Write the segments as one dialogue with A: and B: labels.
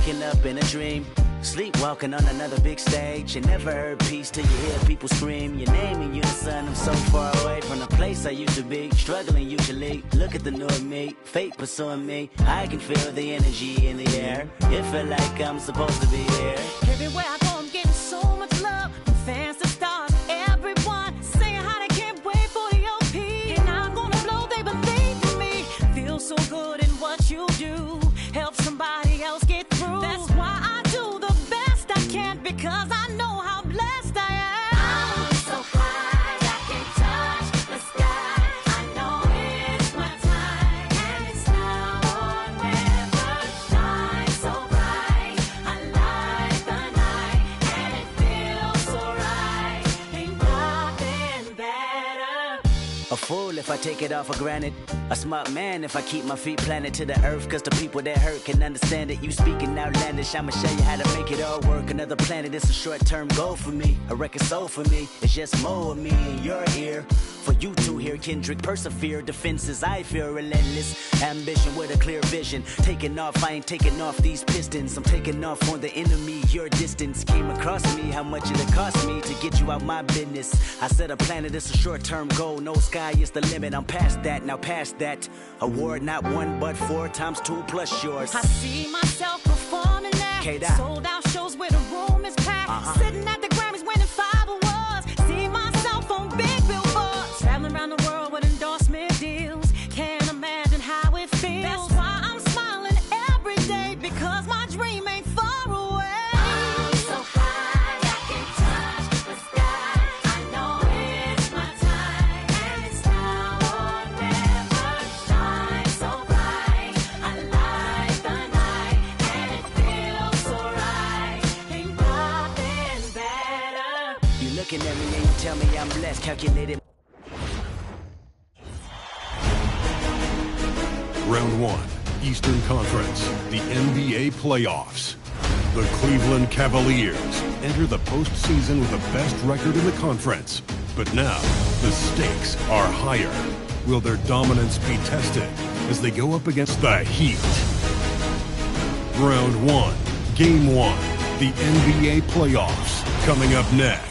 A: waking up in a dream, sleepwalking on another big stage. You never heard peace till you hear people scream your name in unison. I'm so far away from the place I used to be, struggling usually. Look at the new me, fate pursuing me. I can feel the energy in the air. It feel like I'm supposed to be here.
B: Everywhere I go, I'm getting so much love from fans to stars. Everyone saying how they can't wait for the OP, and I'm gonna blow. They believe in me. Feel so good in what you do. Help somebody else get through. That's why I do the best I can, because I know how blessed I am. I'm so high I can touch the sky. I know it's my time, and it's now or never. Shine so bright, I light the night, and it feels so right. Ain't nothing better.
A: A fool if I take it all for granted. A smart man if I keep my feet planted to the earth. Cause the people that hurt can understand it. You speaking outlandish, I'ma show you how to make it all work. Another planet, it's a short-term goal for me. A record soul for me, it's just more of me in your ear. For you to hear Kendrick persevere. Defenses, I feel relentless. Ambition with a clear vision. Taking off, I ain't taking off these pistons. I'm taking off on the enemy. Your distance came across me. How much it'll cost me to get you out my business. I said a planet, it's a short-term goal. No sky is the limit. I'm past that, now past that. Award not 1 but 4 times 2 plus yours.
B: I see myself performing there.
A: K-Dot.
B: Sold out shows where the room is packed. Sitting at the Grammys winning 5 awards. See myself on big billboards. Traveling around the world with endorsement deals. Can't imagine how it feels. That's why I'm smiling every day, because my dream ain't far away. I'm so high I can touch the sky. I know it's my time, and it's now or never. Shine so bright, I light the night, and it feels so right. Ain't nothing better.
A: You looking at me and you tell me I'm blessed, calculated.
C: Round 1, Eastern Conference, the NBA playoffs. The Cleveland Cavaliers enter the postseason with the best record in the conference. But now, the stakes are higher. Will their dominance be tested as they go up against the Heat? Round 1, Game 1, the NBA playoffs, coming up next.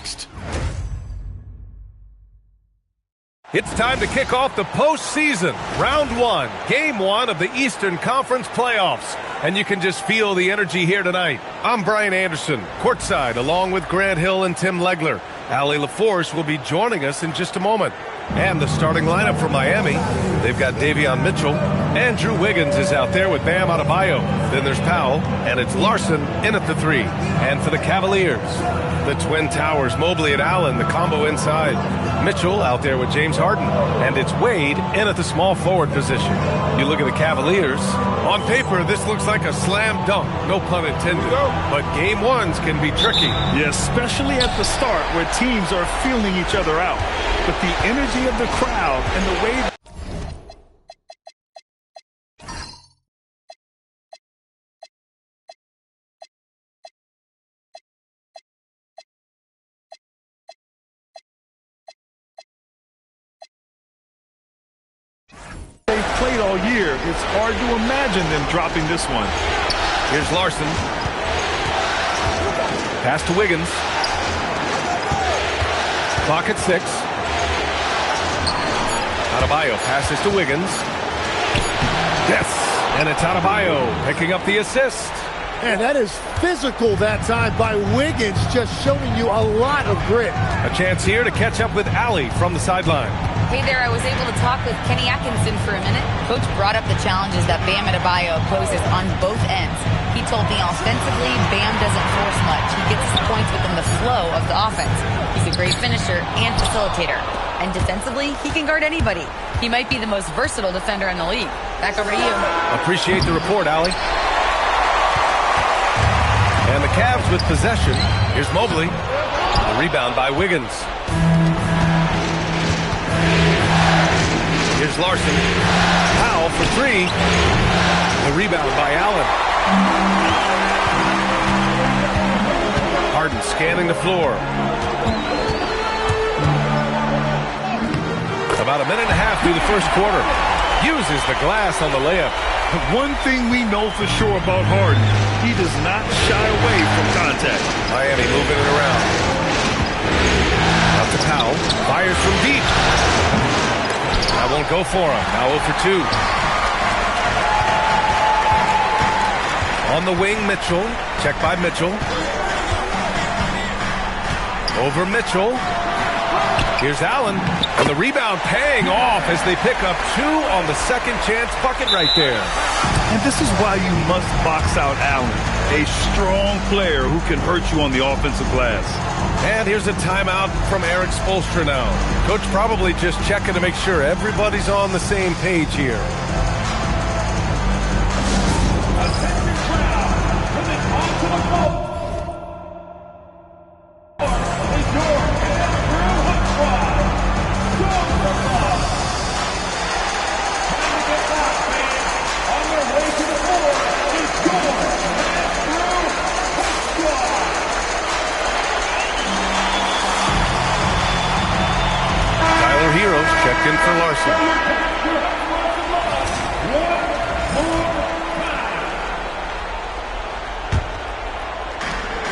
D: It's time to kick off the postseason. Round 1, Game 1 of the Eastern Conference playoffs. And you can just feel the energy here tonight. I'm Brian Anderson, courtside, along with Grant Hill and Tim Legler. Allie LaForce will be joining us in just a moment. And the starting lineup for Miami, they've got Davion Mitchell. Andrew Wiggins is out there with Bam Adebayo. Then there's Powell, and it's Larson in at the 3. And for the Cavaliers, the Twin Towers, Mobley and Allen, the combo inside. Mitchell out there with James Harden. And it's Wade in at the small forward position. You look at the Cavaliers. On paper, this looks like a slam dunk, no pun intended. But Game 1s can be tricky.
E: Yeah, especially at the start where teams are feeling each other out. But the energy of the crowd and the way they've played all year, it's hard to imagine them dropping this one.
D: Here's Larson. Pass to Wiggins. Clock at 6. Adebayo passes to Wiggins. Yes, and it's Adebayo picking up the assist.
F: And that is physical that time by Wiggins, just showing you a lot of grit.
D: A chance here to catch up with Allie from the sideline.
G: Hey there, I was able to talk with Kenny Atkinson for a minute. Coach brought up the challenges that Bam Adebayo poses on both ends. He told me offensively, Bam doesn't force much. He gets his points within the flow of the offense. He's a great finisher and facilitator. And defensively, he can guard anybody. He might be the most versatile defender in the league. Back over to you.
D: Appreciate the report, Allie. And the Cavs with possession. Here's Mobley. The rebound by Wiggins. Here's Larson. Powell for 3. The rebound by Allen. Harden scanning the floor. About a minute and a half through the first quarter. Uses the glass on the layup.
E: One thing we know for sure about Harden, he does not shy away from contact.
D: Miami moving it around. Up to Powell. Fires from deep. That won't go for him. Now 0 for 2. On the wing, Mitchell. Check by Mitchell. Over Mitchell. Here's Allen. And the rebound paying off as they pick up 2 on the second chance bucket right there.
E: And this is why you must box out Allen, a strong player who can hurt you on the offensive glass.
D: And here's a timeout from Eric Spoelstra now. Coach probably just checking to make sure everybody's on the same page here. Checked in for Larson.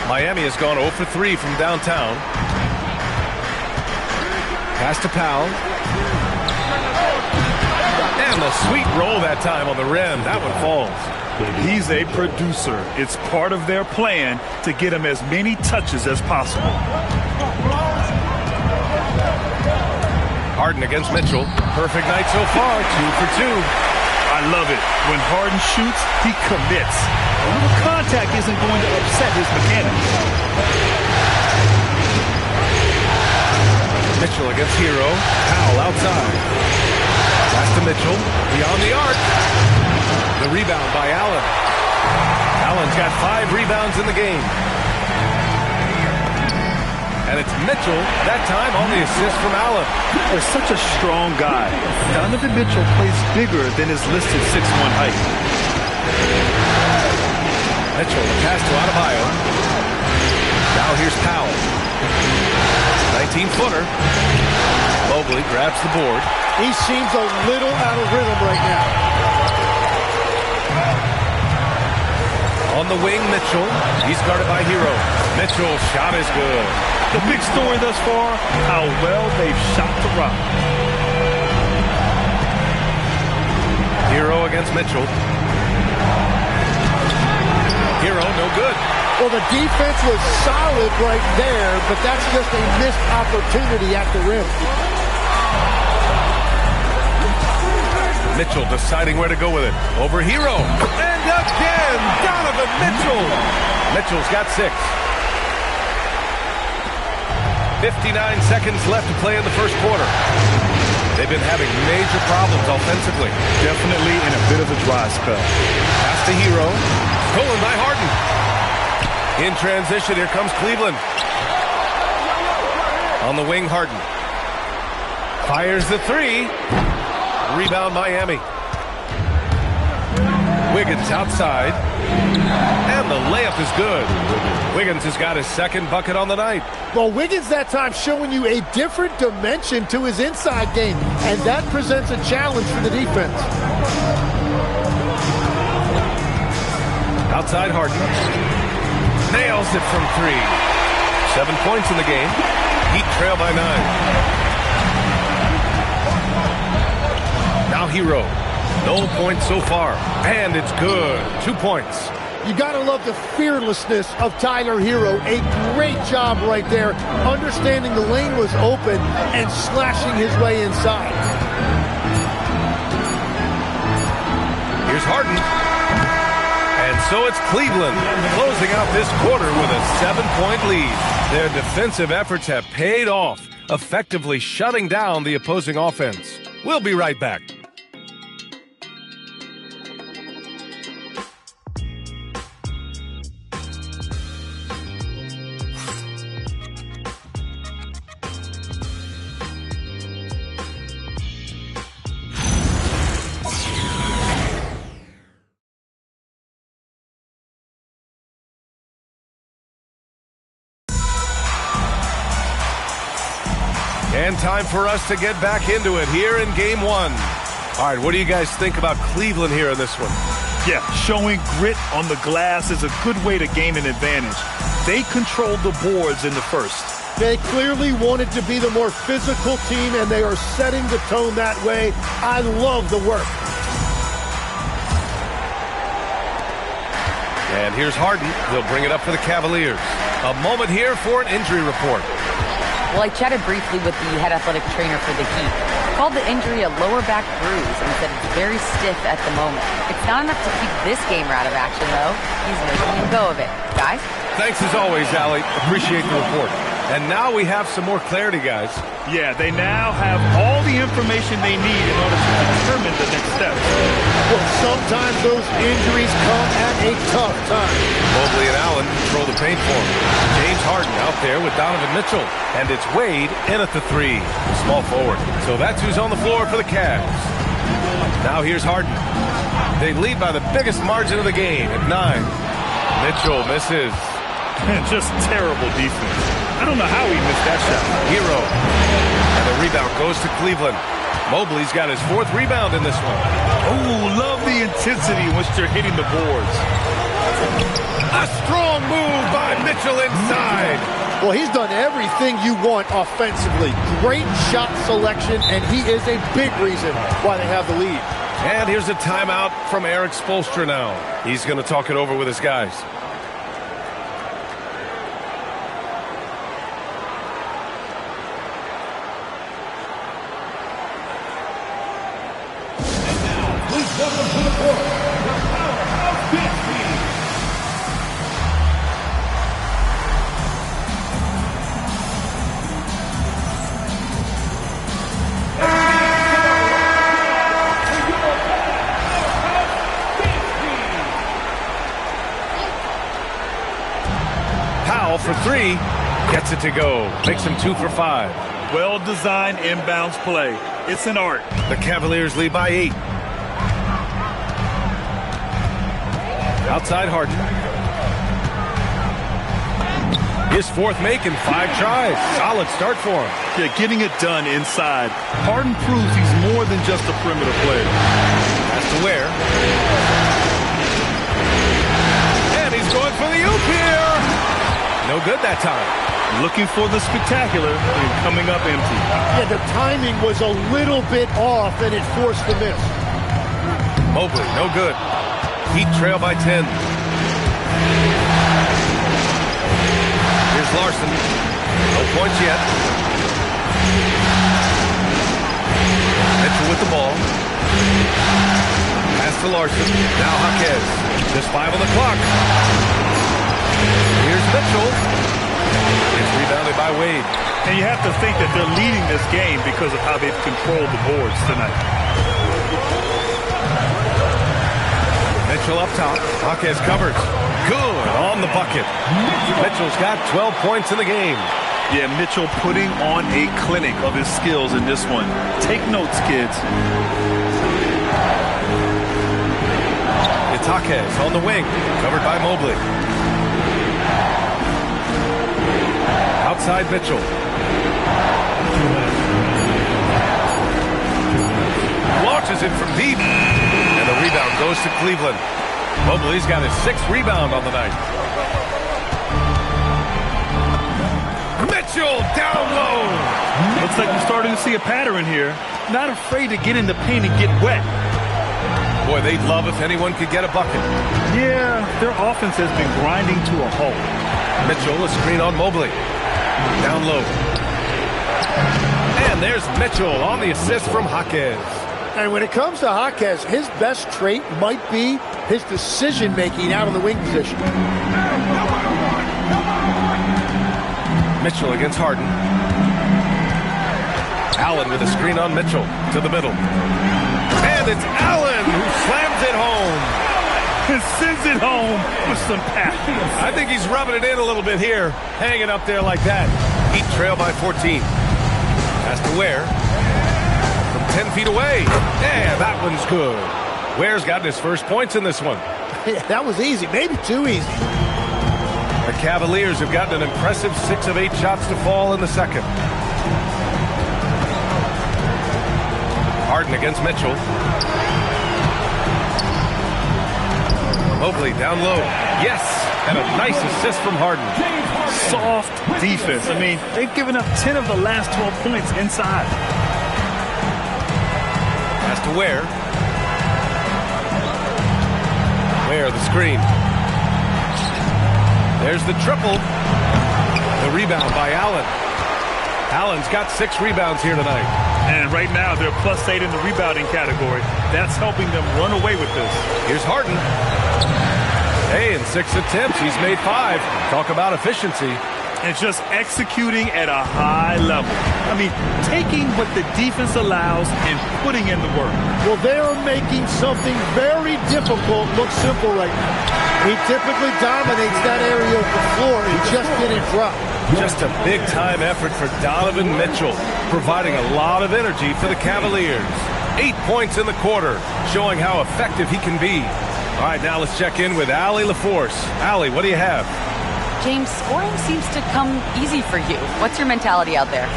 D: Miami has gone 0 for 3 from downtown. Pass to Powell. And the sweet roll that time on the rim. That one falls.
E: He's a producer. It's part of their plan to get him as many touches as possible.
D: Harden against Mitchell. Perfect night so far. 2 for 2.
E: I love it. When Harden shoots, he commits. A little contact isn't going to upset his mechanics.
D: Mitchell against Hero. Powell outside. Pass to Mitchell. Beyond the arc. The rebound by Allen. Allen's got 5 rebounds in the game. And it's Mitchell, that time on the assist from Allen.
E: They're such a strong guy. Donovan Mitchell plays bigger than his listed 6'1" height.
D: Mitchell, pass to Adebayo. Now here's Powell. 19-footer. Mobley grabs the board.
F: He seems a little out of rhythm right now.
D: On the wing, Mitchell. He's guarded by Hero. Mitchell's shot is good.
E: The big story thus far, how well they've shot the rock.
D: Hero against Mitchell. Hero, no good.
F: Well, the defense was solid right there, but that's just a missed opportunity at the rim.
D: Mitchell deciding where to go with it. Over Hero. And again, Donovan Mitchell. Mitchell's got 6. 59 seconds left to play in the first quarter. They've been having major problems offensively.
E: Definitely in a bit of a dry spell.
D: Pass to Hero. Stolen by Harden. In transition, here comes Cleveland. On the wing, Harden. Fires the 3. Rebound, Miami. Wiggins outside. And the layup is good. Wiggins has got his second bucket on the night.
F: Well, Wiggins that time showing you a different dimension to his inside game, and that presents a challenge for the defense.
D: Outside Harden. Nails it from 3. 7 points in the game. Heat trail by 9. Now Hero. No points so far. And it's good. 2 points.
F: You gotta love the fearlessness of Tyler Hero. A great job right there, understanding the lane was open and slashing his way inside.
D: Here's Harden. And so it's Cleveland closing out this quarter with a 7-point lead. Their defensive efforts have paid off, effectively shutting down the opposing offense. We'll be right back. And time for us to get back into it here in Game 1. All right, what do you guys think about Cleveland here in this one?
E: Yeah, showing grit on the glass is a good way to gain an advantage. They controlled the boards in the first.
F: They clearly wanted to be the more physical team, and they are setting the tone that way. I love the work.
D: And here's Harden. He'll bring it up for the Cavaliers. A moment here for an injury report.
G: Well, I chatted briefly with the head athletic trainer for the Heat. Called the injury a lower back bruise and said it's very stiff at the moment. It's not enough to keep this gamer out of action, though. He's making a go of it. Guys?
D: Thanks as always, Allie. Appreciate the report. And now we have some more clarity, guys.
E: Yeah, they now have all the information they need in order to determine the next steps.
F: Well, sometimes those injuries come at a tough time.
D: Mobley and Allen control the paint for him. James Harden out there with Donovan Mitchell. And it's Wade in at the three. Small forward. So that's who's on the floor for the Cavs. Now here's Harden. They lead by the biggest margin of the game at 9. Mitchell misses.
E: Just terrible defense. I don't know how he missed that shot.
D: Hero. And the rebound goes to Cleveland. Mobley's got his 4th rebound in this one.
E: Oh, love the intensity in which they're hitting the boards.
D: A strong move by Mitchell inside.
F: Well, he's done everything you want offensively. Great shot selection, and he is a big reason why they have the lead.
D: And here's a timeout from Eric Spoelstra now. He's going to talk it over with his guys.
C: Welcome to the court, the powerhouse big team.
D: Powell for 3. Gets it to go. Makes him 2 for 5.
E: Well-designed inbounds play. It's an art.
D: The Cavaliers lead by 8. Outside Harden. His 4th make in 5 tries. Solid start for him.
E: Yeah, getting it done inside. Harden proves he's more than just a perimeter player.
D: Has to wear. And he's going for the oop here. No good that time.
E: Looking for the spectacular and coming up empty.
F: Yeah, the timing was a little bit off, and it forced the miss.
D: Mobley, no good. Heat trail by 10. Here's Larson. No points yet. Mitchell with the ball. Pass to Larson. Now Jaquez. Just 5 on the clock. Here's Mitchell. It's rebounded by Wade.
E: And you have to think that they're leading this game because of how they've controlled the boards tonight.
D: Mitchell up top. Jaquez covers. Good on the bucket. Mitchell's got 12 points in the game.
E: Yeah, Mitchell putting on a clinic of his skills in this one. Take notes, kids.
D: It's Jaquez on the wing. Covered by Mobley. Outside Mitchell. Launches it from deep. And the rebound goes to Cleveland. Mobley's got his 6th rebound on the night. Mitchell down low.
E: Looks like we're starting to see a pattern here. Not afraid to get in the paint and get wet.
D: Boy, they'd love if anyone could get a bucket.
E: Yeah, their offense has been grinding to a halt.
D: Mitchell, a screen on Mobley. Down low. And there's Mitchell on the assist from Jaquez.
F: And when it comes to Jaquez, his best trait might be his decision-making out of the wing position.
D: Mitchell against Harden. Allen with a screen on Mitchell to the middle. And it's Allen who slams it home.
E: And sends it home with some pass.
D: I think he's rubbing it in a little bit here, hanging up there like that. Heat trail by 14. Has to Ware. From 10 feet away. Yeah, that one's good. Ware's gotten his first points in this one.
F: Yeah, that was easy, maybe too easy.
D: The Cavaliers have gotten an impressive 6 of 8 shots to fall in the second. Harden against Mitchell. Mobley down low. Yes! And a nice assist from Harden.
E: Soft defense. I mean, they've given up 10 of the last 12 points inside.
D: Has to Ware. Ware, the screen. There's the triple. The rebound by Allen. Allen's got 6 rebounds here tonight.
E: And right now, they're +8 in the rebounding category. That's helping them run away with this.
D: Here's Harden. Hey, in 6 attempts, he's made 5. Talk about efficiency.
E: And just executing at a high level. I mean, taking what the defense allows and putting in the work.
F: Well, they are making something very difficult look simple right now. He typically dominates that area of the floor. He just didn't drop.
D: Just a big-time effort for Donovan Mitchell, providing a lot of energy for the Cavaliers. 8 points in the quarter, showing how effective he can be. All right, now let's check in with Allie LaForce. Allie, what do you have?
G: James, scoring seems to come easy for you. What's your mentality out there?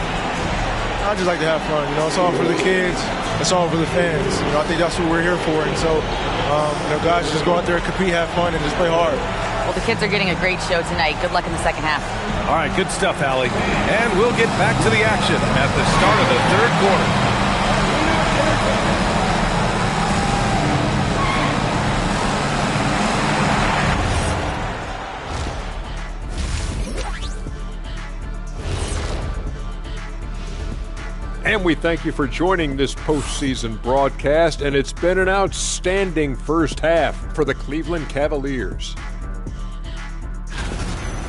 H: I just like to have fun. You know, it's all for the kids. It's all for the fans. You know, I think that's what we're here for. And so, you know, guys, just go out there and compete, have fun, and just play hard.
G: Well, the kids are getting a great show tonight. Good luck in the second half.
D: All right, good stuff, Allie. And we'll get back to the action at the start of the third quarter.
I: And we thank you for joining this postseason broadcast, and it's been an outstanding first half for the Cleveland Cavaliers.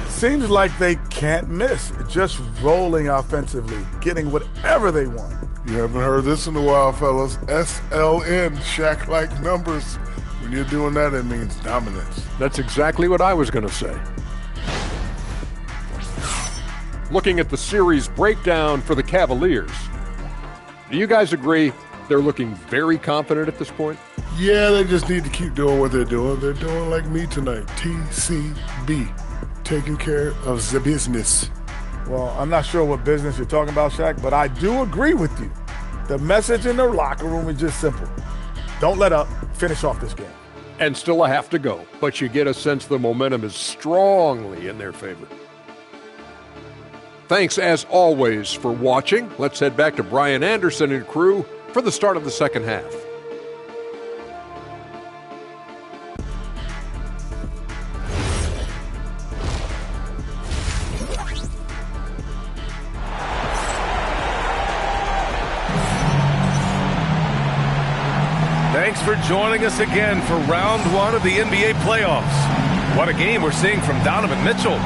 J: Seems like they can't miss, just rolling offensively, getting whatever they want.
K: You haven't heard this in a while, fellas. SLN, Shaq-like numbers. When you're doing that, it means dominance.
I: That's exactly what I was going to say. Looking at the series breakdown for the Cavaliers, do you guys agree they're looking very confident at this point?
K: Yeah, they just need to keep doing what they're doing. They're doing like me tonight, TCB, taking care of the business.
J: Well, I'm not sure what business you're talking about, Shaq, but I do agree with you. The message in the locker room is just simple. Don't let up. Finish off this game.
I: And still a half to go, but you get a sense the momentum is strongly in their favor. Thanks, as always, for watching. Let's head back to Brian Anderson and crew for the start of the second half.
D: Thanks for joining us again for round 1 of the NBA playoffs. What a game we're seeing from Donovan Mitchell.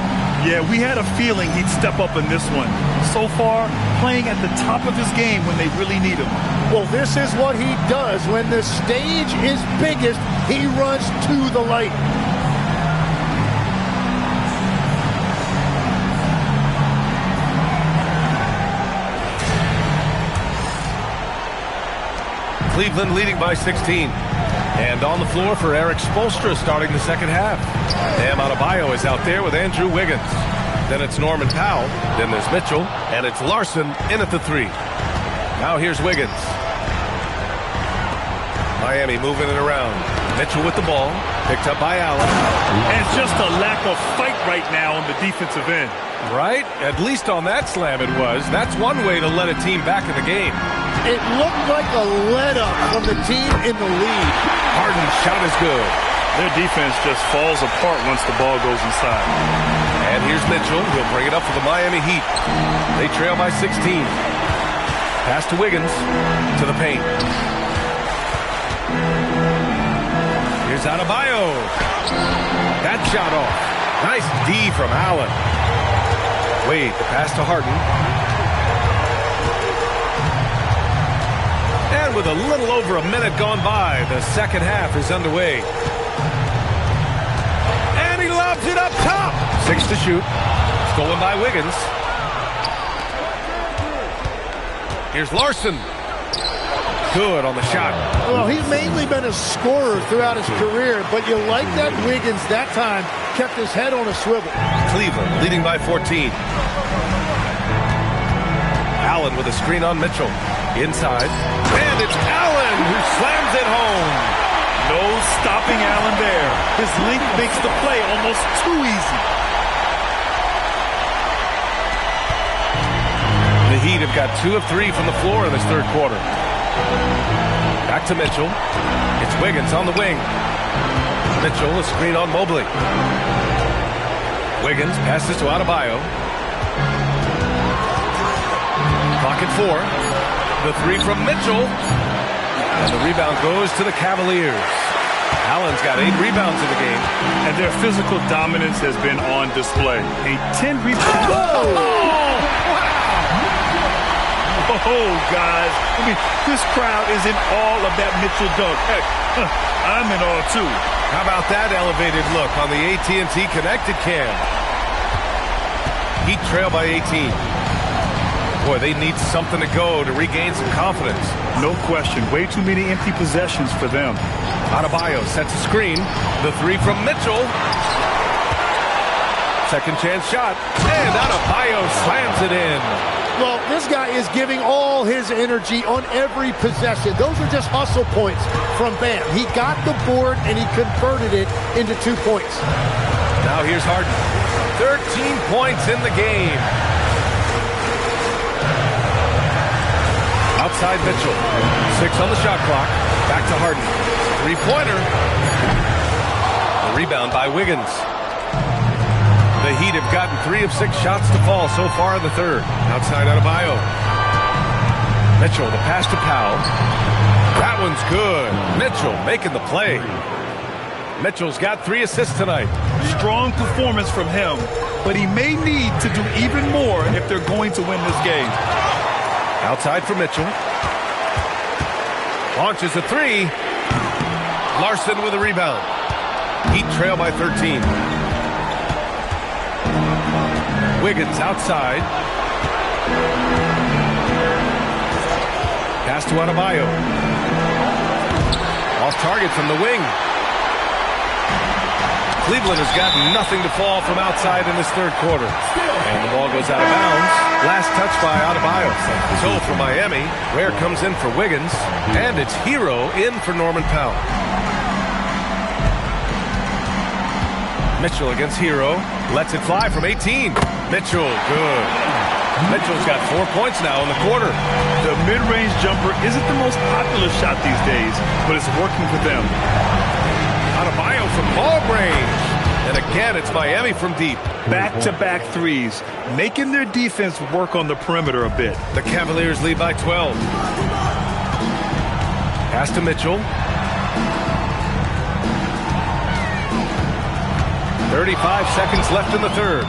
E: Yeah, we had a feeling he'd step up in this one. So far, playing at the top of his game when they really need him.
F: Well, this is what he does. When the stage is biggest, he runs to the light.
D: Cleveland leading by 16. And on the floor for Eric Spoelstra starting the second half. Bam Adebayo is out there with Andrew Wiggins. Then it's Norman Powell. Then there's Mitchell. And it's Larson in at the 3. Now here's Wiggins. Miami moving it around. Mitchell with the ball. Picked up by Allen.
E: And just a lack of fight right now on the defensive end.
D: Right? At least on that slam it was. That's one way to let a team back in the game.
F: It looked like a let-up from the team in the lead.
D: Harden's shot is good.
E: Their defense just falls apart once the ball goes inside.
D: And here's Mitchell. He'll bring it up for the Miami Heat. They trail by 16. Pass to Wiggins. To the paint. Here's Adebayo. That shot off. Nice D from Allen. Wade, the pass to Harden. And with a little over a minute gone by, the second half is underway. And he lobs it up top. 6 to shoot. Stolen by Wiggins. Here's Larson. Good on the shot.
F: Well, he's mainly been a scorer throughout his career, but you like that Wiggins that time kept his head on a swivel.
D: Cleveland leading by 14. Allen with a screen on Mitchell. Inside. And it's Allen who slams it home.
E: No stopping Allen there. His length makes the play almost too easy.
D: The Heat have got 2 of 3 from the floor in this third quarter. Back to Mitchell. It's Wiggins on the wing. Mitchell, a screen on Mobley. Wiggins passes to Adebayo. Clock at 4. The 3 from Mitchell. And the rebound goes to the Cavaliers. Allen's got 8 rebounds in the game.
E: And their physical dominance has been on display. A 10 rebound. Oh, guys. I mean, this crowd is in awe of that Mitchell dunk. Heck, I'm in awe, too.
D: How about that elevated look on the AT&T connected cam? Heat trail by 18. Boy, they need something to go to regain some confidence.
E: No question. Way too many empty possessions for them.
D: Adebayo sets a screen. The 3 from Mitchell. Second chance shot. And Adebayo slams it in.
F: Well, this guy is giving all his energy on every possession. Those are just hustle points from Bam. He got the board and he converted it into 2 points.
D: Now here's Harden. 13 points in the game. Outside Mitchell. 6 on the shot clock. Back to Harden. 3-pointer. The rebound by Wiggins. The Heat have gotten 3 of 6 shots to fall so far in the third. Outside Adebayo. Mitchell, the pass to Powell. That one's good. Mitchell making the play. Mitchell's got 3 assists tonight.
E: Strong performance from him, but he may need to do even more if they're going to win this game.
D: Outside for Mitchell. Launches a 3. Larson with a rebound. Heat trail by 13. Wiggins outside. Pass to Adebayo. Off target from the wing. Cleveland has got nothing to fall from outside in this third quarter. And the ball goes out of bounds. Last touch by Adebayo. So for Miami, Ware comes in for Wiggins. And it's Hero in for Norman Powell. Mitchell against Hero. Lets it fly from 18. Mitchell, good. Mitchell's got 4 points now in the quarter.
E: The mid-range jumper isn't the most popular shot these days, but it's working for them.
D: Adebayo from ball range. And again, it's Miami from deep.
E: Back-to-back threes, making their defense work on the perimeter a bit.
D: The Cavaliers lead by 12. Pass to Mitchell. 35 seconds left in the third.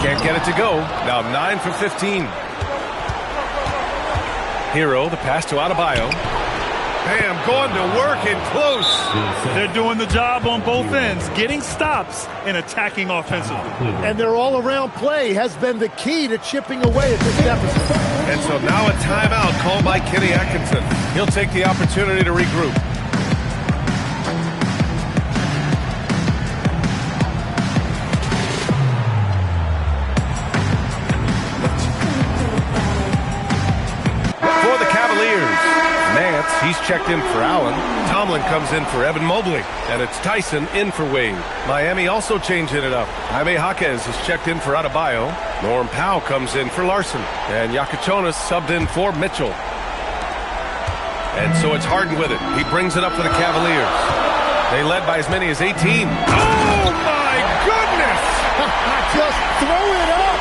D: Can't get it to go. Now 9 for 15. Hero, the pass to Adebayo. Bam, going to work and close.
E: They're doing the job on both ends, getting stops and attacking offensively.
F: And their all-around play has been the key to chipping away at this deficit.
D: And so now a timeout called by Kenny Atkinson. He'll take the opportunity to regroup. For the Cavaliers, Nance, he's checked in for Allen. Tomlin comes in for Evan Mobley. And it's Tyson in for Wade. Miami also changing it up. Jaime Jaquez is checked in for Adebayo. Norm Powell comes in for Larson. And Yakachonis subbed in for Mitchell. And so it's Harden with it. He brings it up for the Cavaliers. They led by as many as 18. Oh, my goodness!
F: Just throw it up!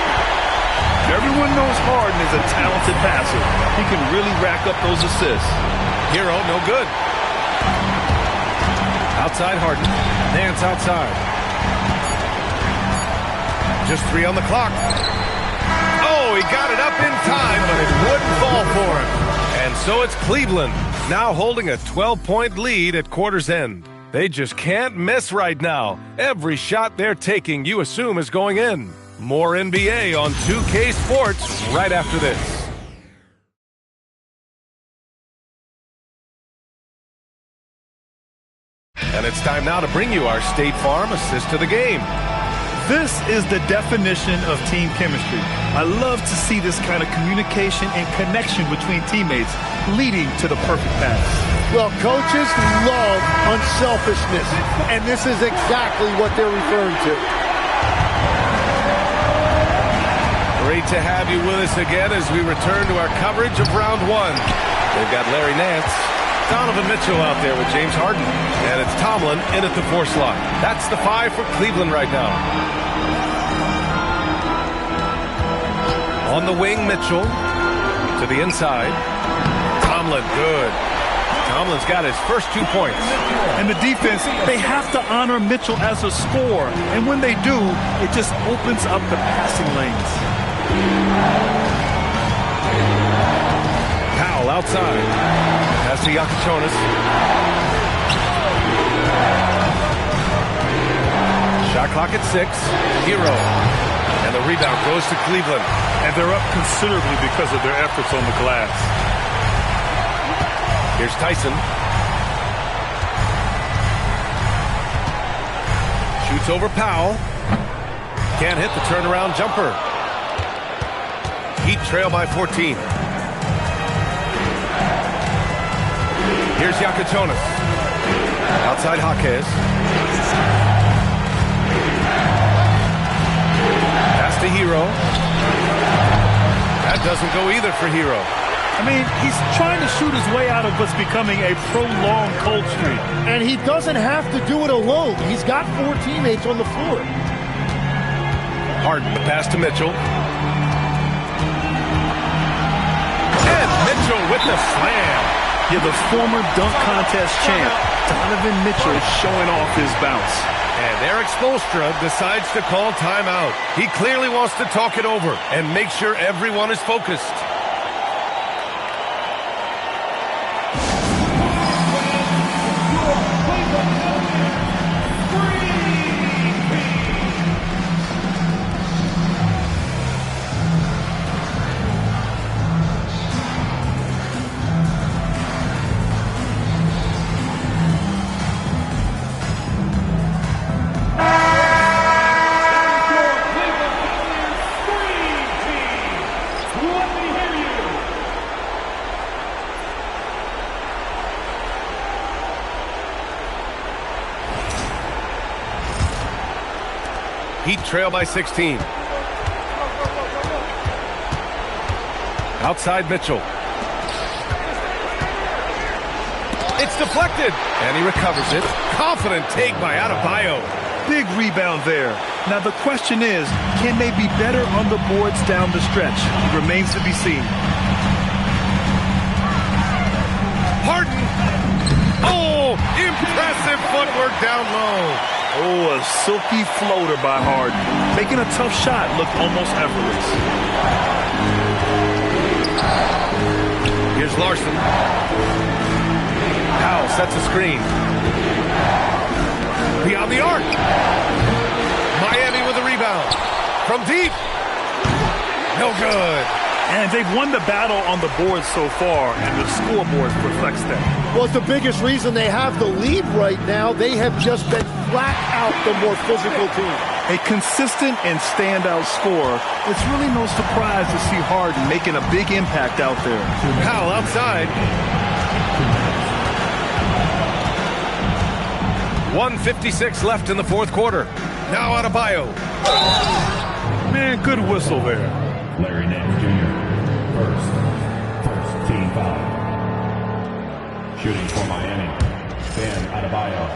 E: Everyone knows Harden is a talented passer. He can really rack up those assists.
D: Hero, no good. Outside Harden. Nance outside. Just 3 on the clock. Oh, he got it up in time, but it wouldn't fall for him. And so it's Cleveland, now holding a 12-point lead at quarter's end. They just can't miss right now. Every shot they're taking, you assume, is going in. More NBA on 2K Sports right after this. And it's time now to bring you our State Farm assist to the game.
E: This is the definition of team chemistry. I love to see this kind of communication and connection between teammates leading to the perfect pass.
F: Well, coaches love unselfishness, and this is exactly what they're referring to.
D: Great to have you with us again as we return to our coverage of round one. They've got Larry Nance, Donovan Mitchell out there with James Harden, and it's Tomlin in at the 4 slot. That's the 5 for Cleveland right now. On the wing, Mitchell to the inside. Tomlin, good. Tomlin's got his first 2 points.
E: And the defense, they have to honor Mitchell as a scorer. And when they do, it just opens up the passing lanes.
D: Powell outside. Pass to Yakichonis. Shot clock at 6. Hero. And the rebound goes to Cleveland.
E: And they're up considerably because of their efforts on the glass.
D: Here's Tyson. Shoots over Powell. Can't hit the turnaround jumper. Heat trail by 14. Here's Yakichonis. Outside Jaquez. Pass to Hero. That doesn't go either for Hero.
E: I mean, he's trying to shoot his way out of what's becoming a prolonged cold streak.
F: And he doesn't have to do it alone. He's got 4 teammates on the floor.
D: Harden, the pass to Mitchell. And Mitchell with the slam.
E: Yeah, the former dunk contest champ, Donovan Mitchell, showing off his bounce.
D: And Eric Spoelstra decides to call timeout. He clearly wants to talk it over and make sure everyone is focused. Heat trail by 16. Outside Mitchell. It's deflected, and he recovers it. Confident take by Adebayo.
E: Big rebound there. Now the question is, can they be better on the boards down the stretch? It remains to be seen.
D: Harden. Oh, impressive footwork down low.
E: Oh, a silky floater by Harden. Making a tough shot look almost effortless.
D: Here's Larson. Powell sets a screen. Beyond the arc. Miami with a rebound. From deep. No good.
E: And they've won the battle on the board so far, and the scoreboard reflects that.
F: Well, it's the biggest reason they have the lead right now. They have just been flat out the more physical team.
E: A consistent and standout scorer. It's really no surprise to see Harden making a big impact out there.
D: Powell outside. 1:56 left in the fourth quarter. Now Adebayo.
E: Man, good whistle there.
L: Larry Nance Jr. First team foul. Shooting for Miami. Bam Adebayo.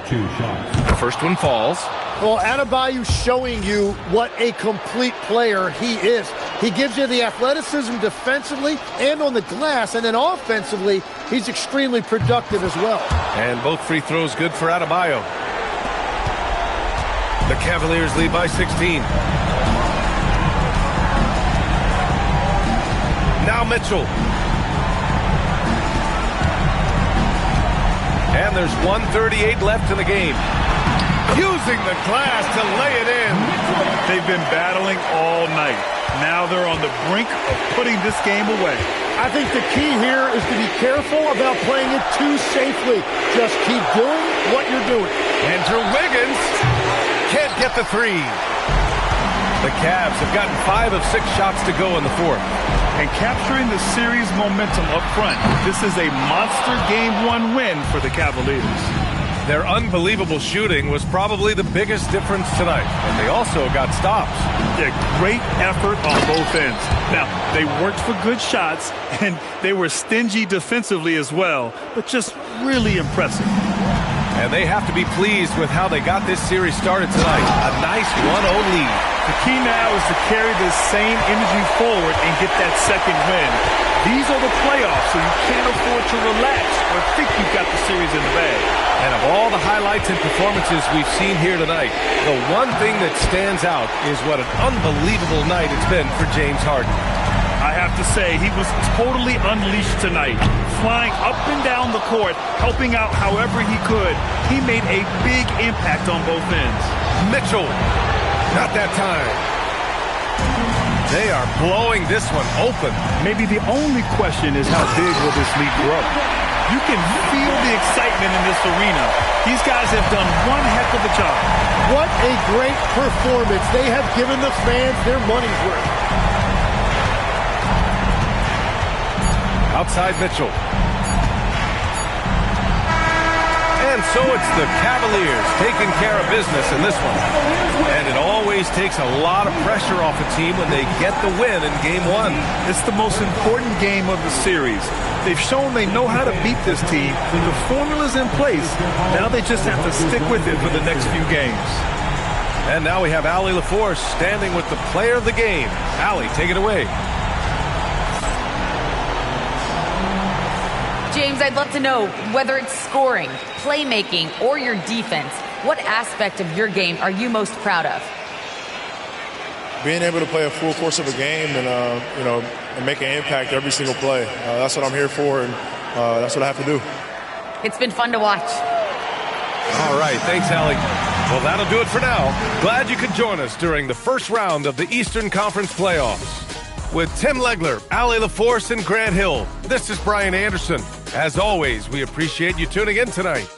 L: 2 shots.
D: The first one falls.
F: Well, Adebayo showing you what a complete player he is. He gives you the athleticism defensively and on the glass, and then offensively, he's extremely productive as well.
D: And both free throws good for Adebayo. The Cavaliers lead by 16. Now Mitchell. And there's 1:38 left in the game. using the glass to lay it in.
E: They've been battling all night. Now they're on the brink of putting this game away.
F: I think the key here is to be careful about playing it too safely. Just keep doing what you're doing.
D: Andrew Wiggins can't get the three. The Cavs have gotten 5 of 6 shots to go in the fourth.
E: And capturing the series momentum up front, this is a monster Game 1 win for the Cavaliers.
D: Their unbelievable shooting was probably the biggest difference tonight, and they also got stops.
E: Yeah, great effort on both ends. Now, they worked for good shots, and they were stingy defensively as well, but just really impressive.
D: And they have to be pleased with how they got this series started tonight. A nice 1-0 lead.
E: The key now is to carry this same energy forward and get that second win. These are the playoffs, so you can't afford to relax or think you've got the series in the bag.
D: And of all the highlights and performances we've seen here tonight, the one thing that stands out is what an unbelievable night it's been for James Harden.
E: I have to say, he was totally unleashed tonight. Flying up and down the court, helping out however he could. He made a big impact on both ends.
D: Mitchell, not that time. They are blowing this one open.
E: Maybe the only question is how big will this lead grow? You can feel the excitement in this arena. These guys have done one heck of a job.
F: What a great performance. They have given the fans their money's worth.
D: Outside Mitchell. And so it's the Cavaliers taking care of business in this one. And it always takes a lot of pressure off a team when they get the win in Game 1.
E: It's the most important game of the series. They've shown they know how to beat this team. The formula's in place. Now they just have to stick with it for the next few games.
D: And now we have Allie LaForce standing with the player of the game. Allie, take it away.
G: James, I'd love to know whether it's scoring, playmaking, or your defense. What aspect of your game are you most proud of?
H: Being able to play a full course of a game and, and make an impact every single play. That's what I'm here for, and that's what I have to do.
G: It's been fun to watch.
D: All right, thanks, Allie. Well, that'll do it for now. Glad you could join us during the first round of the Eastern Conference playoffs. With Tim Legler, Allie LaForce, and Grant Hill, this is Brian Anderson. As always, we appreciate you tuning in tonight.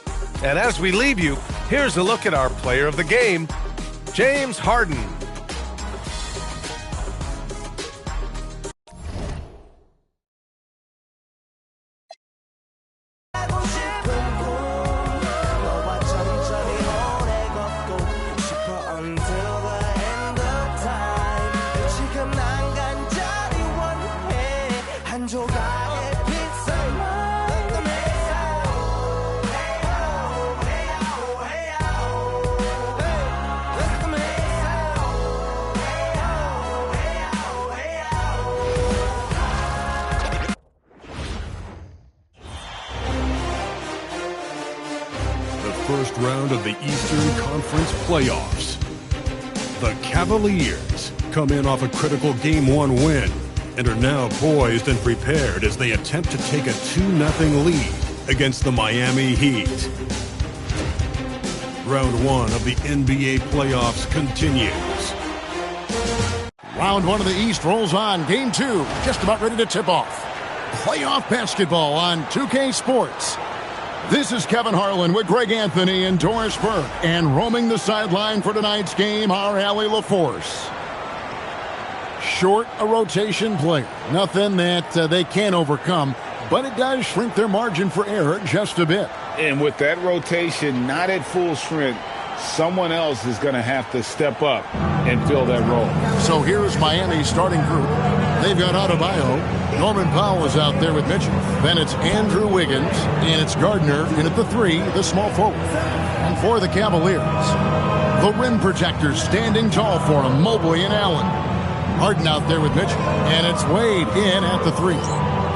D: And as we leave you, here's a look at our player of the game, James Harden.
C: First round of the Eastern Conference playoffs. The Cavaliers come in off a critical Game 1 win and are now poised and prepared as they attempt to take a 2-0 lead against the Miami Heat. Round 1 of the NBA playoffs continues.
M: Round 1 of the East rolls on. Game 2 just about ready to tip off. Playoff basketball on 2K Sports. This is Kevin Harlan with Greg Anthony and Doris Burke. And roaming the sideline for tonight's game, our Allie LaForce. Short a rotation player. Nothing that they can't overcome, but it does shrink their margin for error just a bit.
N: And with that rotation not at full strength, someone else is going to have to step up and fill that role.
M: So here's Miami's starting group. They've got Adebayo. Norman Powell is out there with Mitchell. Then it's Andrew Wiggins, and it's Gardner in at the 3, the small forward. And for the Cavaliers, the rim projectors standing tall for him, Mobley and Allen. Harden out there with Mitchell, and it's Wade in at the 3.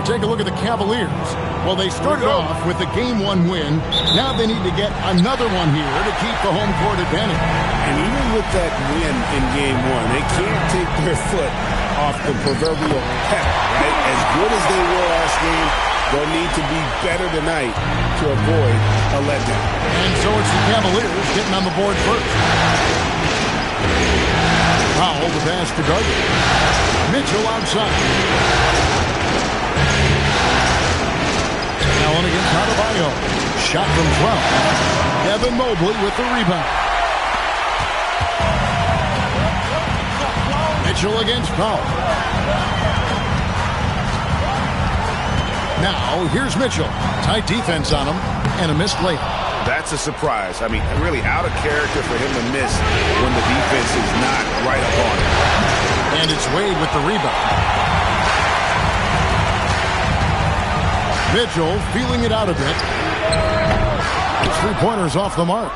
M: Take a look at the Cavaliers. Well, they started off with the Game 1 win. Now they need to get another one here to keep the home court advantage.
N: And even with that win in Game 1, they can't take their foot off the proverbial pedal, right? As good as they were last game, They'll need to be better tonight to avoid a letdown.
M: And so it's the Cavaliers getting on the board first. Powell, the pass to Gardner. Mitchell outside. Allen against Adebayo. Shot from 12. Evan Mobley with the rebound. Mitchell against Powell. Now, here's Mitchell. Tight defense on him, and a missed layup.
N: That's a surprise. I mean, really out of character for him to miss when the defense is not right up on him.
M: And it's Wade with the rebound. Mitchell feeling it out a bit. His three-pointers off the mark.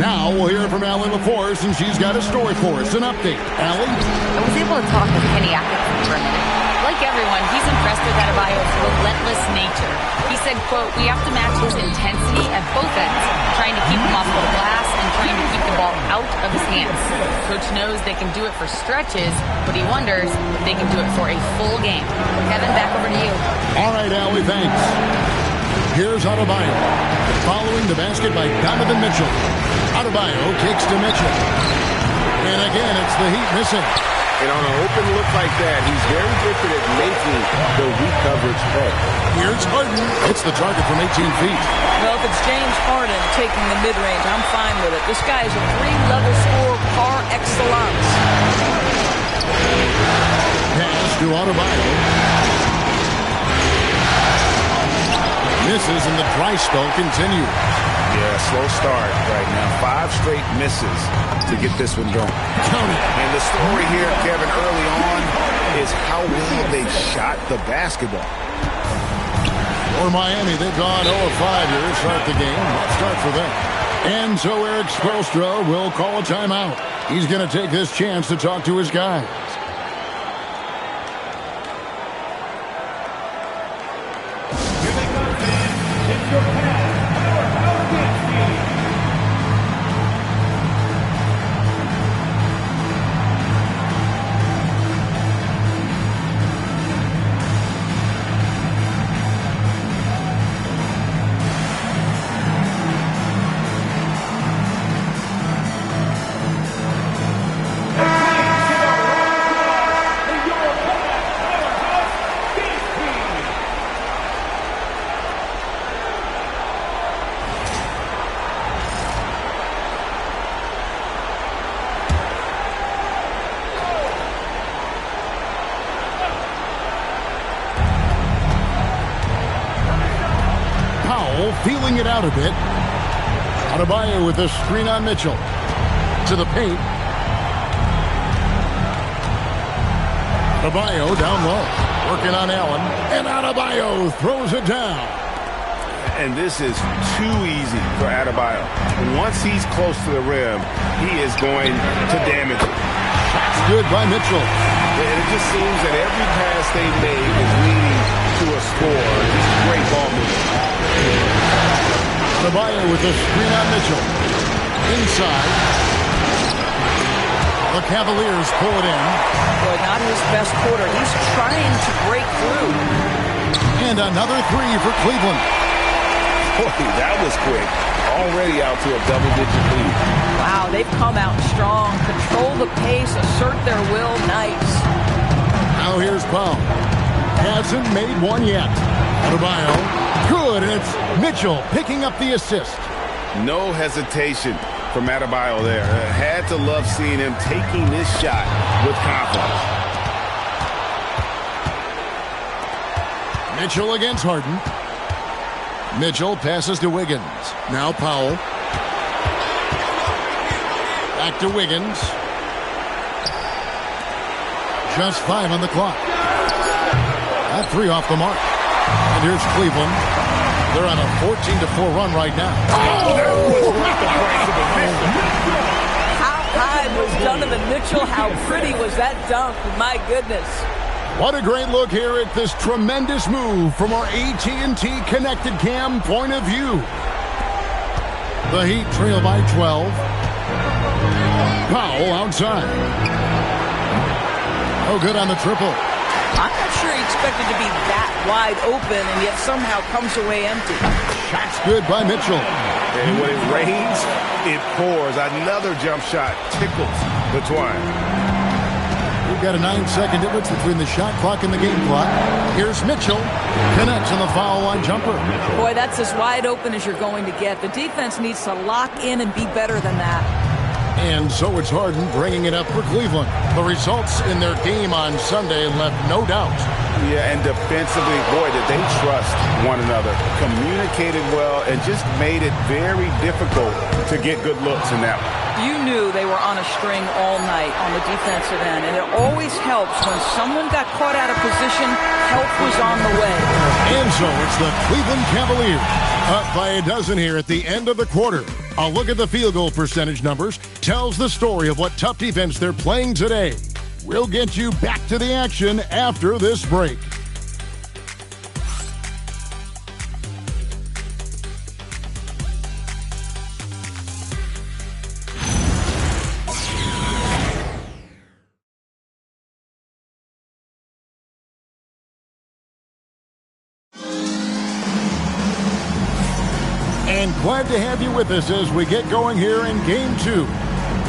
M: Now we'll hear from Allie LaForce, and she's got a story for us. An update. Allie?
G: I was able to talk with Kenny Atkinson for a minute. Like everyone, he's impressed with Adebayo's relentless nature. He said, quote, "We have to match his intensity at both ends, trying to keep him off the glass and trying to keep the ball out of his hands. Coach knows they can do it for stretches, but he wonders if they can do it for a full game." Kevin, back over to you.
M: All right, Allie, thanks. Here's Adebayo. Following the basket by Donovan Mitchell. Adebayo kicks to Mitchell. And again, it's the Heat missing.
N: And on an open look like that, he's very gifted at making the weak coverage pay.
M: Here's Harden. It's the target from 18 feet.
O: Well, if it's James Harden taking the mid-range, I'm fine with it. This guy is a three-level scorer par excellence.
M: Pass to Adebayo. Misses and the dry spell continues.
N: Yeah, slow start right now. 5 straight misses to get this one going. And the story here, Kevin, early on is how well they've shot the basketball.
M: For Miami, they've gone 0-5 here to start the game. Let's start for them. And so Eric Spoelstra will call a timeout. He's going to take this chance to talk to his guys. Feeling it out a bit. Adebayo with a screen on Mitchell. To the paint. Adebayo down low. Working on Allen. And Adebayo throws it down.
N: And this is too easy for Adebayo. Once he's close to the rim, he is going to damage it.
M: That's good by Mitchell.
N: And it just seems that every pass they make is leading to a score. Just great ball movement.
M: Adebayo with a screen on Mitchell. Inside. The Cavaliers pull it in.
O: Boy, not his best quarter. He's trying to break through.
M: And another three for Cleveland.
N: Boy, that was quick. Already out to a double-digit lead.
O: Wow, they've come out strong. Control the pace, assert their will. Nice.
M: Now here's Powell. Hasn't made one yet. Adebayo. Good, and it's Mitchell picking up the assist.
N: No hesitation from Adebayo there. Had to love seeing him taking this shot with confidence.
M: Mitchell against Harden. Mitchell passes to Wiggins. Now Powell. Back to Wiggins. Just 5 on the clock. That 3 off the mark. And here's Cleveland. They're on a 14-4 run right now.
N: Oh, that was worth the price of admission.
O: How high was Donovan Mitchell? How pretty was that dunk? My goodness.
M: What a great look here at this tremendous move from our AT&T Connected Cam point of view. The Heat trail by 12. Powell outside. Oh, good on the triple.
O: I'm not sure he expected to be that wide open and yet somehow comes away empty.
M: Shot's good by Mitchell.
N: And when it rains, it pours. Another jump shot tickles the twine.
M: We've got a 9-second difference between the shot clock and the game clock. Here's Mitchell. Connects on the foul line jumper.
O: Boy, that's as wide open as you're going to get. The defense needs to lock in and be better than that.
M: And so it's Harden bringing it up for Cleveland. The results in their game on Sunday left no doubt.
N: Yeah, and defensively, boy, did they trust one another. Communicated well and just made it very difficult to get good looks in that one.
O: You knew they were on a string all night on the defensive end, and it always helps when someone got caught out of position, help was on the way.
M: And so it's the Cleveland Cavaliers up by a dozen here at the end of the quarter. A look at the field goal percentage numbers tells the story of what tough defense they're playing today. We'll get you back to the action after this break. And glad to have you with us as we get going here in Game 2.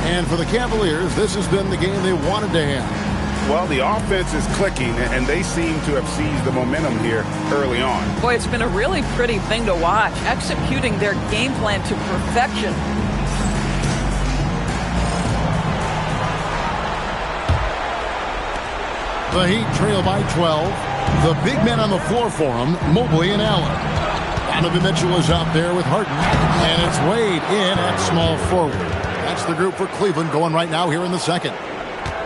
M: And for the Cavaliers, this has been the game they wanted to have.
N: Well, the offense is clicking, and they seem to have seized the momentum here early on.
O: Boy, it's been a really pretty thing to watch, executing their game plan to perfection.
M: The Heat trail by 12. The big men on the floor for them, Mobley and Allen. Donovan Mitchell is out there with Harden, and it's Wade in at small forward. That's the group for Cleveland going right now here in the second.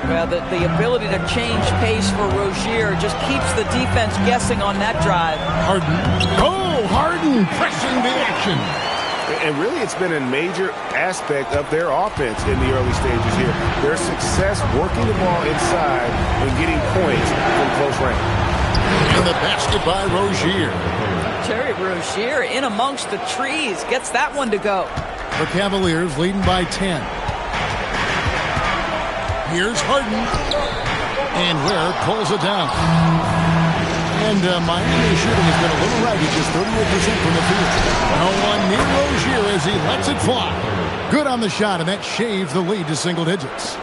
O: Well, the ability to change pace for Rozier just keeps the defense guessing on that drive.
M: Harden. Oh, Harden pressing the action.
N: And really, it's been a major aspect of their offense in the early stages here. Their success working the ball inside and getting points from close range.
M: And the basket by Rozier.
O: Terry Rozier in amongst the trees gets that one to go.
M: The Cavaliers leading by 10. Here's Harden. And Ware pulls it down. And Miami's shooting has been a little raggy, just 38% from the field. No one near Rozier as he lets it fly. Good on the shot, and that shaves the lead to single digits.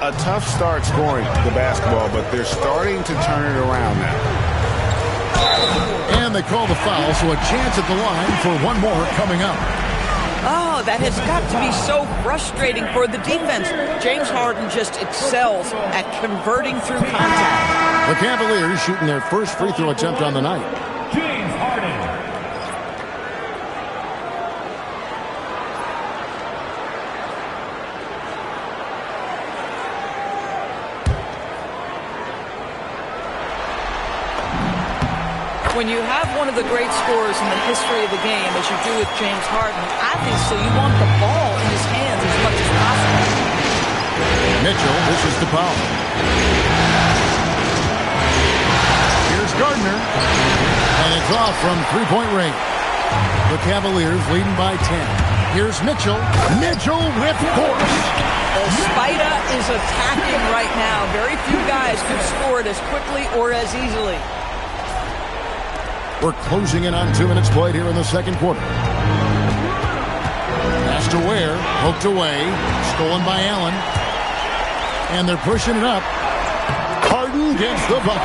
N: A tough start scoring the basketball, but they're starting to turn it around now.
M: And they call the foul, so a chance at the line for one more coming up.
O: Oh, that has got to be so frustrating for the defense. James Harden just excels at converting through contact.
M: The Cavaliers shooting their first free throw attempt on the night.
L: James Harden.
O: When you have one of the great scorers in the history of the game, as you do with James Harden, obviously you want the ball in his hands as much as possible.
M: Mitchell, this is the foul. Here's Gardner. And it's off from three-point range. The Cavaliers leading by 10. Here's Mitchell. Mitchell with force.
O: Well, Spida is attacking right now. Very few guys can score it as quickly or as easily.
M: We're closing in on 2 minutes played here in the second quarter. Pass to Ware, poked away, stolen by Allen. And they're pushing it up. Harden gets the bucket.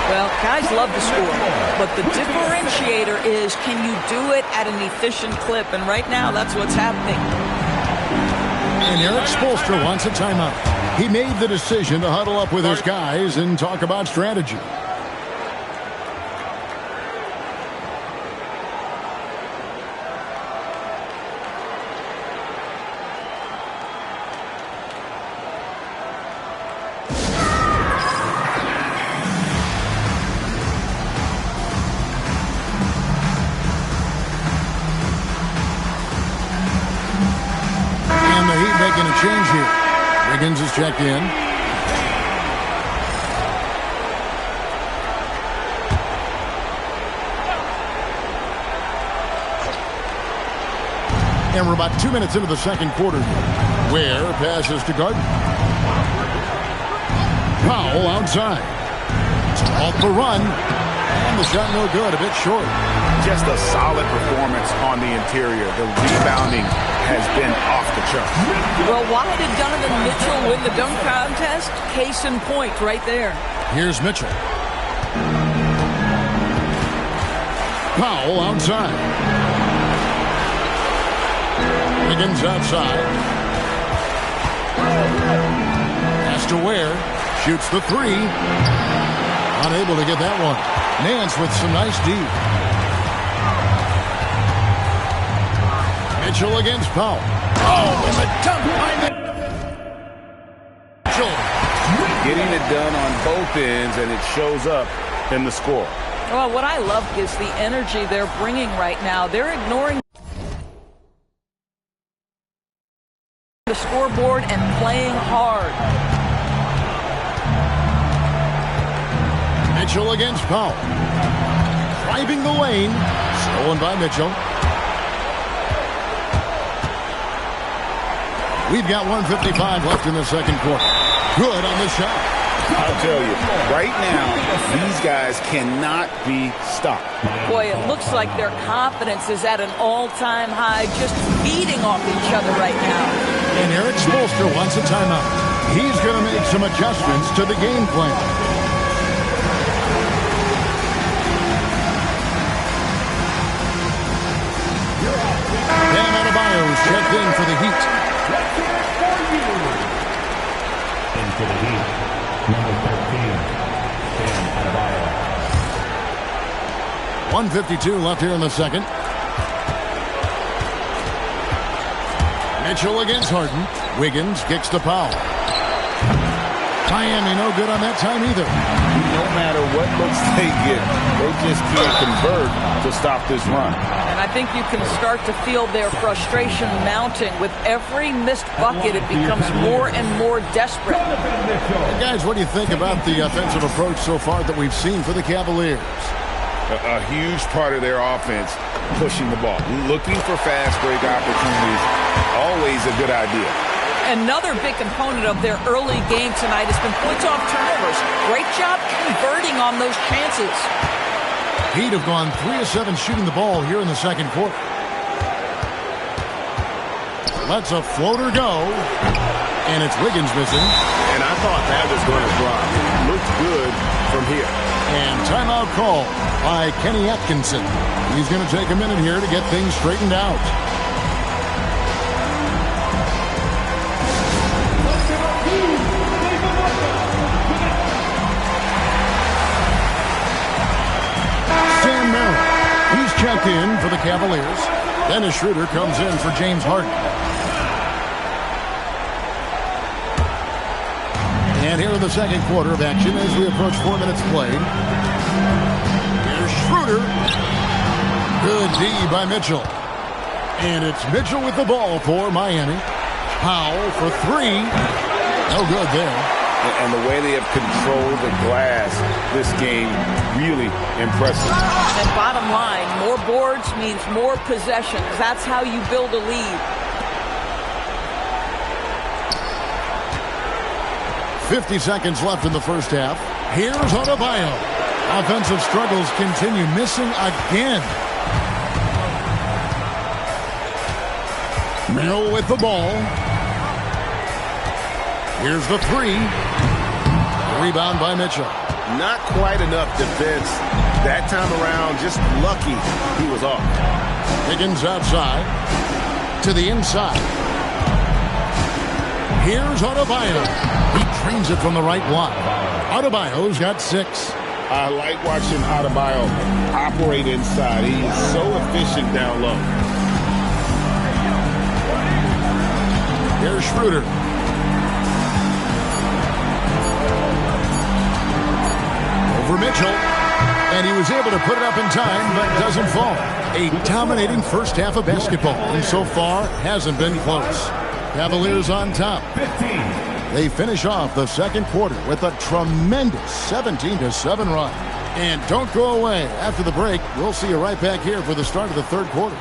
O: Well, guys love to score, but the differentiator is, can you do it at an efficient clip? And right now, that's what's happening.
M: And Eric Spoelstra wants a timeout. He made the decision to huddle up with his guys and talk about strategy. Change here. Wiggins is checked in. And we're about 2 minutes into the second quarter. Ware passes to Gardner. Powell outside. Off the run. And the shot no good, a bit short.
N: Just a solid performance on the interior. The rebounding has been off the chart.
O: Well, why did Donovan Mitchell win the dunk contest? Case in point right there.
M: Here's Mitchell. Powell outside. Wiggins outside. Pass to Ware. Shoots the three. Unable to get that one. Nance with some nice D. Mitchell against Powell. Oh, and the dunk by Mitchell.
N: Getting it done on both ends, and it shows up in the score.
O: Well, what I love is the energy they're bringing right now. They're ignoring the scoreboard and playing hard.
M: Mitchell against Powell. Driving the lane. Stolen by Mitchell. We've got 1:55 left in the second quarter. Good on the shot.
N: I'll tell you, right now, these guys cannot be stopped.
O: Boy, it looks like their confidence is at an all-time high, just feeding off each other right now.
M: And Eric Spoelstra wants a timeout. He's going to make some adjustments to the game plan. Bam Adebayo's checked in for the Heat.
L: Into the Heat, number 13, Bam Adebayo.
M: 1:52 left here in the second. Mitchell against Harden. Wiggins kicks to Powell. Miami no good on that time either.
N: No matter what looks they get, they just can't convert to stop this run.
O: And I think you can start to feel their frustration mounting. With every missed bucket, it becomes more and more desperate.
M: And guys, what do you think about the offensive approach so far that we've seen for the Cavaliers?
N: A huge part of their offense, pushing the ball, looking for fast break opportunities, always a good idea.
O: Another big component of their early game tonight has been points off turnovers. Great job converting on those chances.
M: Heat have gone 3 of 7 shooting the ball here in the second quarter. Lets a floater go. And it's Wiggins missing.
N: And I thought that was going to drop. It looked good from here.
M: And timeout call by Kenny Atkinson. He's going to take a minute here to get things straightened out. Sam Merrill. He's checked in for the Cavaliers. Dennis Schroeder comes in for James Harden. And here in the second quarter of action as we approach 4 minutes played. Here's Schroeder. Good D by Mitchell. And it's Mitchell with the ball for Miami. Powell for three. No good there.
N: And the way they have controlled the glass this game, really impressive.
O: And bottom line, more boards means more possessions. That's how you build a lead.
M: 50 seconds left in the first half. Here's Adebayo. Offensive struggles continue, missing again. Merrill with the ball. Here's the three. Rebound by Mitchell.
N: Not quite enough defense that time around. Just lucky he was off.
M: Higgins outside. To the inside. Here's Adebayo. He trains it from the right block. Adebayo's got 6.
N: I like watching Adebayo operate inside. He is so efficient down low.
M: Here's Schroeder. Over Mitchell. And he was able to put it up in time, but doesn't fall. A dominating first half of basketball. And so far, hasn't been close. Cavaliers on top. They finish off the second quarter with a tremendous 17-7 run. And don't go away. After the break, we'll see you right back here for the start of the third quarter.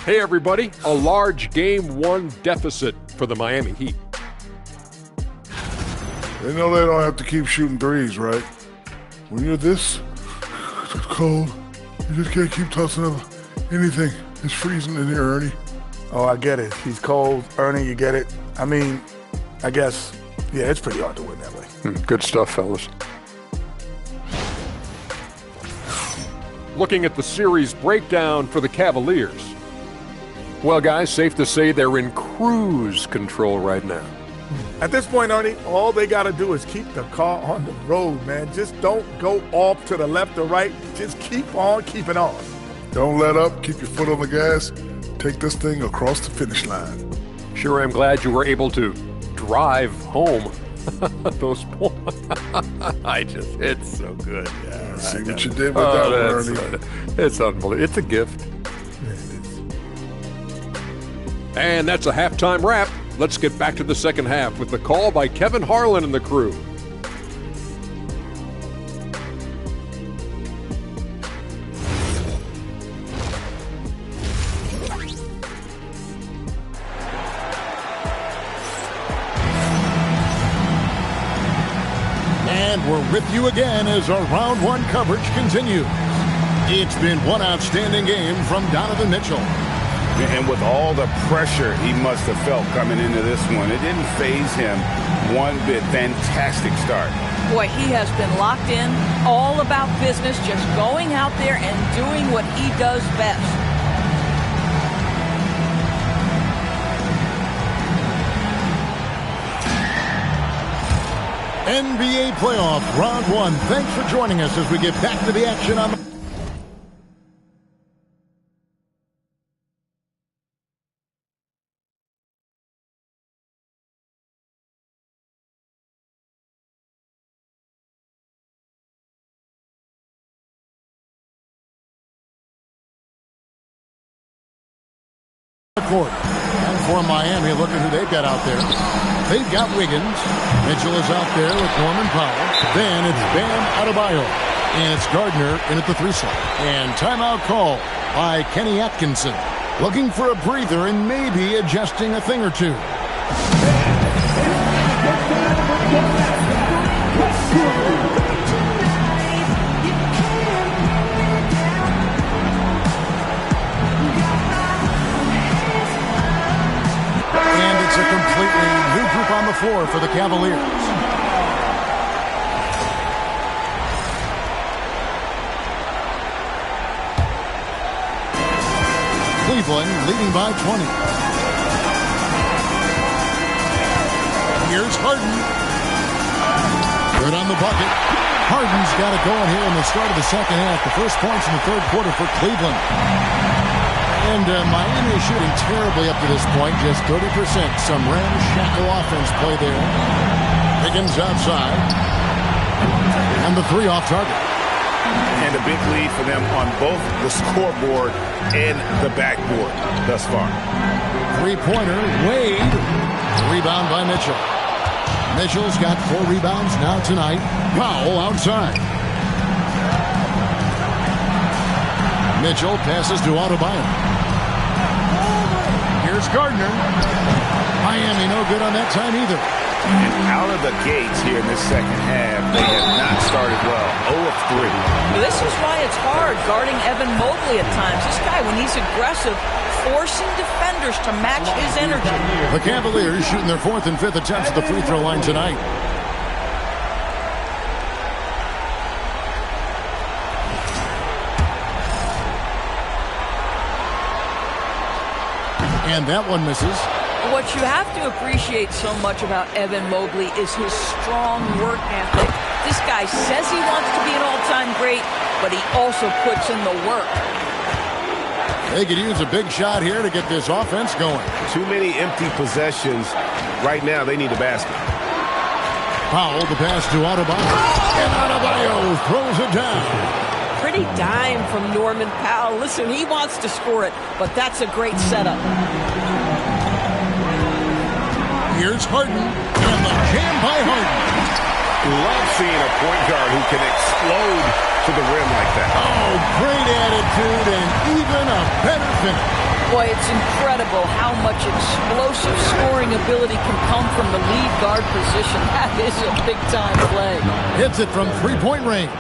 I: Hey, everybody. A large Game 1 deficit for the Miami Heat.
K: They know they don't have to keep shooting threes, right? When you're this cold, you just can't keep tossing up anything. It's freezing in here, Ernie.
J: Oh, I get it. He's cold. Ernie, you get it. I mean, I guess, yeah, it's pretty hard to win that way.
I: Good stuff, fellas. Looking at the series breakdown for the Cavaliers. Well, guys, safe to say they're in cruise control right now.
J: At this point, Ernie, all they got to do is keep the car on the road, man. Just don't go off to the left or right. Just keep on keeping on.
K: Don't let up. Keep your foot on the gas. Take this thing across the finish line.
I: Sure, I'm glad you were able to drive home those points. It's so good. Yeah,
K: see what you did with that one, Ernie.
I: It's unbelievable. It's a gift. And that's a halftime wrap. Let's get back to the second half with the call by Kevin Harlan and the crew.
M: And we're with you again as our round one coverage continues. It's been one outstanding game from Donovan Mitchell.
N: And with all the pressure he must have felt coming into this one, it didn't faze him one bit. Fantastic start.
O: Boy, he has been locked in, all about business, just going out there and doing what he does best.
M: NBA playoff round one. Thanks for joining us as we get back to the action on the court. And for Miami, look at who they've got out there. They've got Wiggins. Mitchell is out there with Norman Powell. Then it's Bam Adebayo. And it's Gardner in at the 3 slot. And timeout call by Kenny Atkinson. Looking for a breather and maybe adjusting a thing or two. And it's a completely new group on the floor for the Cavaliers. Cleveland leading by 20. Here's Harden. Good on the bucket. Harden's got it going here in the start of the second half. The first points in the third quarter for Cleveland. And Miami is shooting terribly up to this point, just 30%. Some ramshackle offense play there. Higgins outside. And the 3 off target.
N: And a big lead for them on both the scoreboard and the backboard thus far.
M: 3-pointer, Wade. Rebound by Mitchell. Mitchell's got 4 rebounds now tonight. Powell outside. Mitchell passes to Adebayo. Here's Gardner. Miami no good on that time either.
N: And out of the gates here in this second half, they have not started well. 0 of 3.
O: This is why it's hard guarding Evan Mobley at times. This guy, when he's aggressive, forcing defenders to match his energy.
M: The Cavaliers shooting their 4th and 5th attempts at the free throw line tonight. And that one misses.
O: What you have to appreciate so much about Evan Mobley is his strong work ethic. This guy says he wants to be an all-time great, but he also puts in the work.
M: They could use a big shot here to get this offense going.
N: Too many empty possessions. Right now, they need a basket.
M: Powell, the pass to Adebayo. And Adebayo throws it down.
O: Pretty dime from Norman Powell. Listen, he wants to score it, but that's a great setup.
M: Here's Harden, and the jam by Harden.
N: Love seeing a point guard who can explode to the rim like that.
M: Oh, great attitude and even a better finish.
O: Boy, it's incredible how much explosive scoring ability can come from the lead guard position. That is a big-time play.
M: Hits it from three-point range.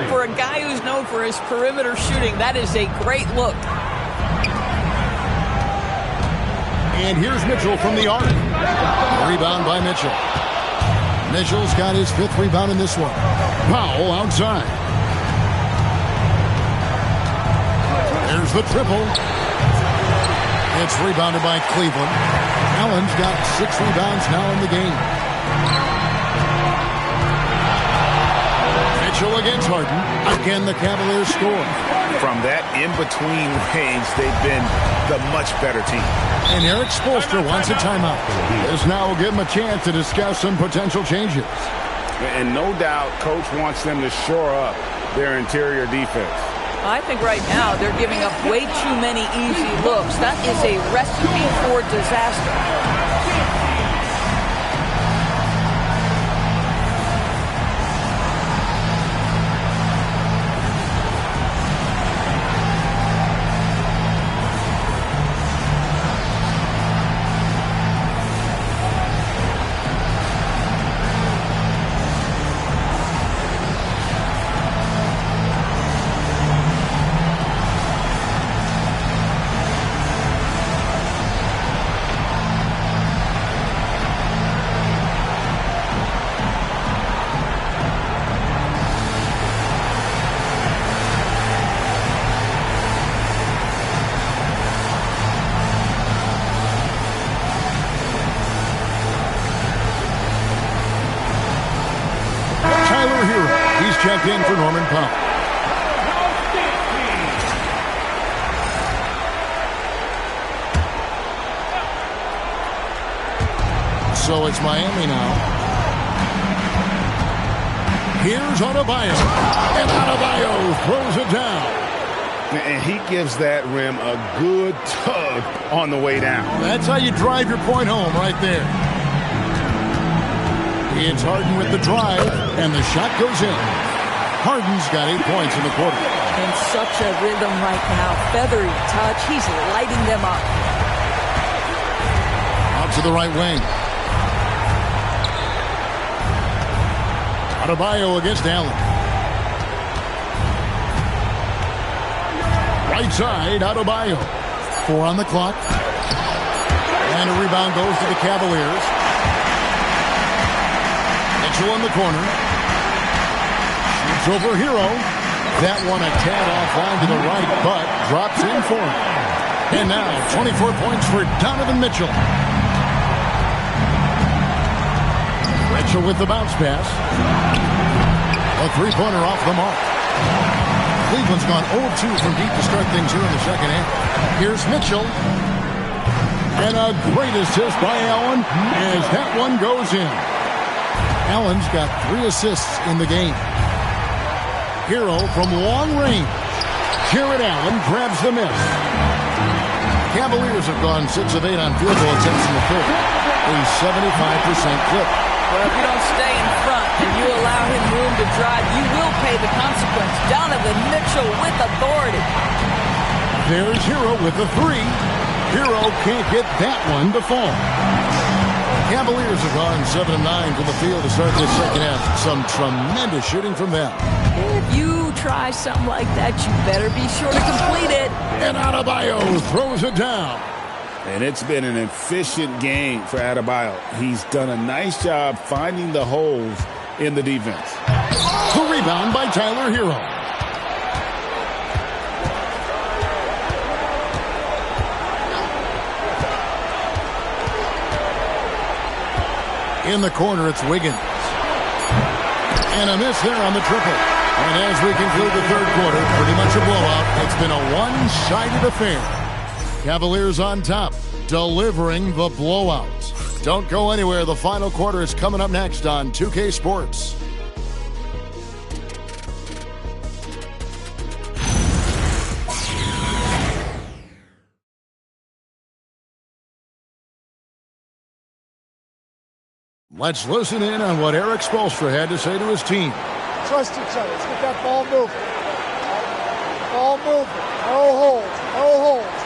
O: For a guy who's known for his perimeter shooting, that is a great look.
M: And here's Mitchell from the arc. Rebound by Mitchell. Mitchell's got his 5th rebound in this one. Powell outside. There's the triple. It's rebounded by Cleveland. Allen's got 6 rebounds now in the game. Mitchell against Harden. Again, the Cavaliers score.
N: From that in-between range, they've been the much better team.
M: And Eric Spoelstra wants a timeout. This now will give him a chance to discuss some potential changes.
N: And no doubt, Coach wants them to shore up their interior defense.
O: I think right now they're giving up way too many easy looks. That is a recipe for disaster.
M: Checked in for Norman Powell. So it's Miami now. Here's Adebayo. And Adebayo throws it down.
N: And he gives that rim a good tug on the way down.
M: That's how you drive your point home right there. It's Harden with the drive, and the shot goes in. Harden's got 8 points in the quarter.
O: In such a rhythm right now. Feathery touch. He's lighting them up.
M: Out to the right wing. Adebayo against Allen. Right side, Adebayo. 4 on the clock. And a rebound goes to the Cavaliers. Mitchell in the corner. Shoots over Hero. That one a tad offline to the right, but drops in for him. And now 24 points for Donovan Mitchell. Mitchell with the bounce pass. A three-pointer off the mark. Cleveland's gone 0-2 from deep to start things here in the second half. Here's Mitchell. And a great assist by Allen as that one goes in. Allen's got 3 assists in the game. Hero from long range. Jared Allen grabs the miss. Cavaliers have gone 6 of 8 on field goal attempts in the third. A 75% clip.
O: Well, if you don't stay in front and you allow him room to drive, you will pay the consequence. Donovan Mitchell with authority.
M: There's Hero with the 3. Hero can't get that one to fall. Cavaliers have gone 7 of 9 from the field to start this second half. Some tremendous shooting from them.
O: If you try something like that, you better be sure to complete it.
M: And Adebayo throws it down.
N: And it's been an efficient game for Adebayo. He's done a nice job finding the holes in the defense.
M: The rebound by Tyler Hero. In the corner, it's Wiggins. And a miss there on the triple. And as we conclude the third quarter, pretty much a blowout. It's been a one-sided affair. Cavaliers on top, delivering the blowout. Don't go anywhere. The final quarter is coming up next on 2K Sports. Let's listen in on what Eric Spoelstra had to say to his team.
F: Trust each other. Let's get that ball moving. Ball moving. No holds. No holds.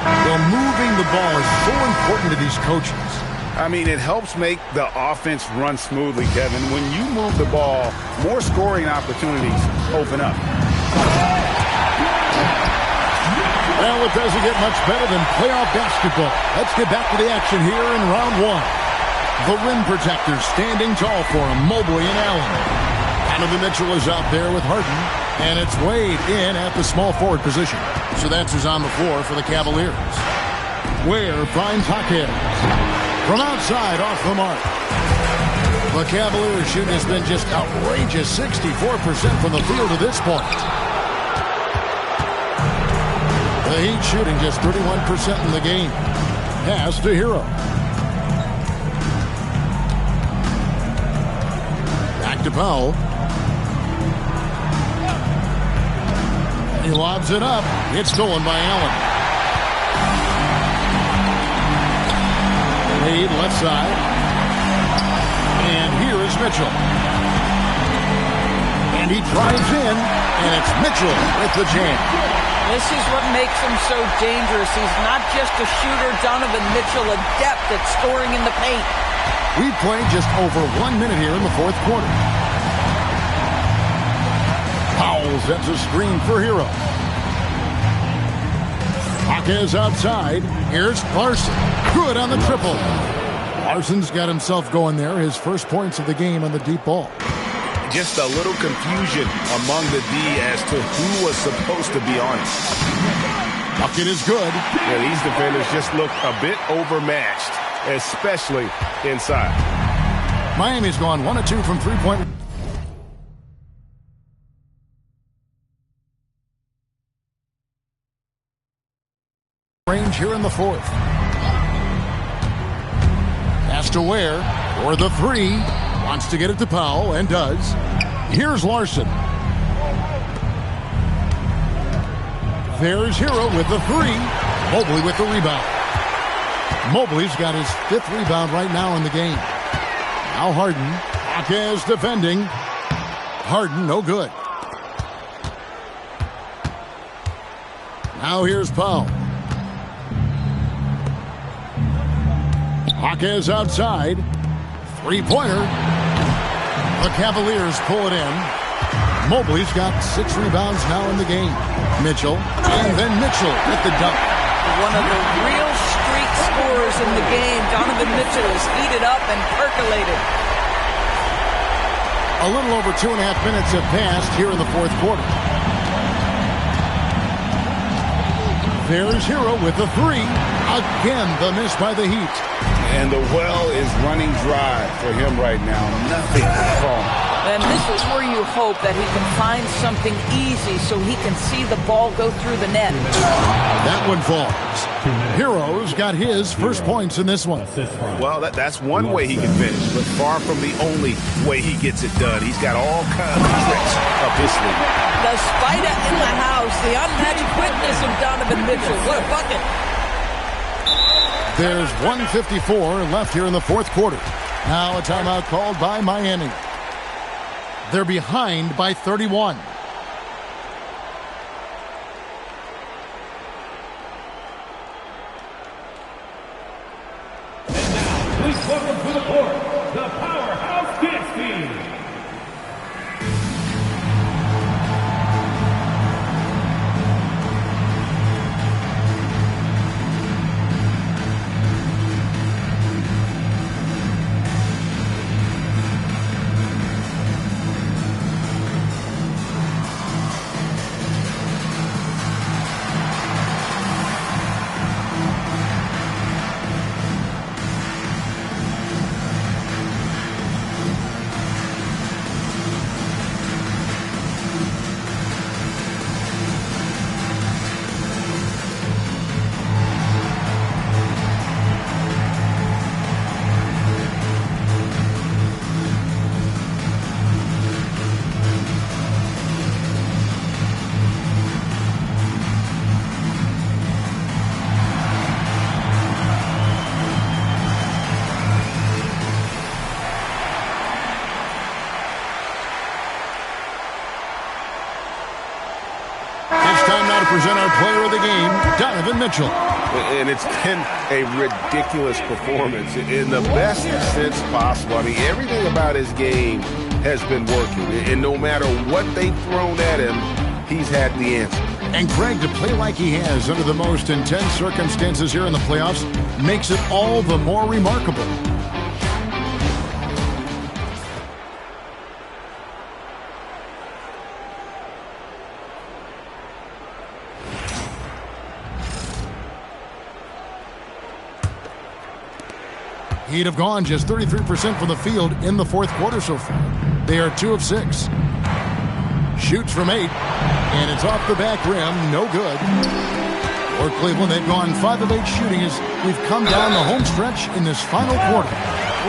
M: Well, moving the ball is so important to these coaches.
N: I mean, it helps make the offense run smoothly, Kevin. When you move the ball, more scoring opportunities open up.
M: Well, it doesn't get much better than playoff basketball. Let's get back to the action here in round one. The rim protectors standing tall for him, Mobley and Allen. Donovan Mitchell is out there with Harden, and it's Wade in at the small forward position. So that's who's on the floor for the Cavaliers. Ware finds Hawkins. From outside, off the mark. The Cavaliers shooting has been just outrageous, 64% from the field to this point. The Heat shooting just 31% in the game. Pass to Hero. Back to Powell. He lobs it up. It's stolen by Allen. Wade left side. And here is Mitchell. And he drives in. And it's Mitchell with the jam.
O: This is what makes him so dangerous. He's not just a shooter. Donovan Mitchell, adept at scoring in the paint.
M: We played just over 1 minute here in the fourth quarter. Powell sets a screen for Hero. Hawkins outside. Here's Larson. Good on the triple. Larson's got himself going there. His first points of the game on the deep ball.
N: Just a little confusion among the D as to who was supposed to be on it.
M: Bucket is good.
D: Yeah, these defenders just look a bit overmatched, especially inside.
M: Miami's gone 1 of 2 from three-point range here in the fourth. Pass to Ware for the three. Wants to get it to Powell, and does. Here's Larson. There's Hero with the three. Mobley with the rebound. Mobley's got his 5th rebound right now in the game. Now Harden. Hawkins defending. Harden, no good. Now here's Powell. Hawkins outside. Three-pointer. The Cavaliers pull it in. Mobley's got 6 rebounds now in the game. Mitchell, and then Mitchell with the dunk.
O: One of the real streak scorers in the game. Donovan Mitchell is heated up and percolated.
M: A little over 2.5 minutes have passed here in the fourth quarter. There's Hero with the three. Again, the miss by the Heat.
N: And the well is running dry for him right now. Nothing can fall.
O: And this is where you hope that he can find something easy so he can see the ball go through the net.
M: That one falls. Hero's got his first points in this one.
N: Well, that's one way he can finish, but far from the only way he gets it done. He's got all kinds of tricks up his sleeve.
O: The spider in the house, the unmatched quickness of Donovan Mitchell. What a bucket.
M: There's 1:54 left here in the fourth quarter. Now a timeout called by Miami. They're behind by 31.
L: And now, please welcome to the court, the Powerhouse Dance Team.
M: Present our player of the game, Donovan Mitchell.
N: And it's been a ridiculous performance in the best sense possible. I mean, everything about his game has been working. And no matter what they've thrown at him, he's had the answer.
M: And Greg, to play like he has under the most intense circumstances here in the playoffs makes it all the more remarkable. He'd have gone just 33% from the field in the fourth quarter so far. They are 2 of 6. Shoots from 8, and it's off the back rim, no good. For Cleveland, they've gone 5 of 8 shooting as we've come down the home stretch in this final quarter.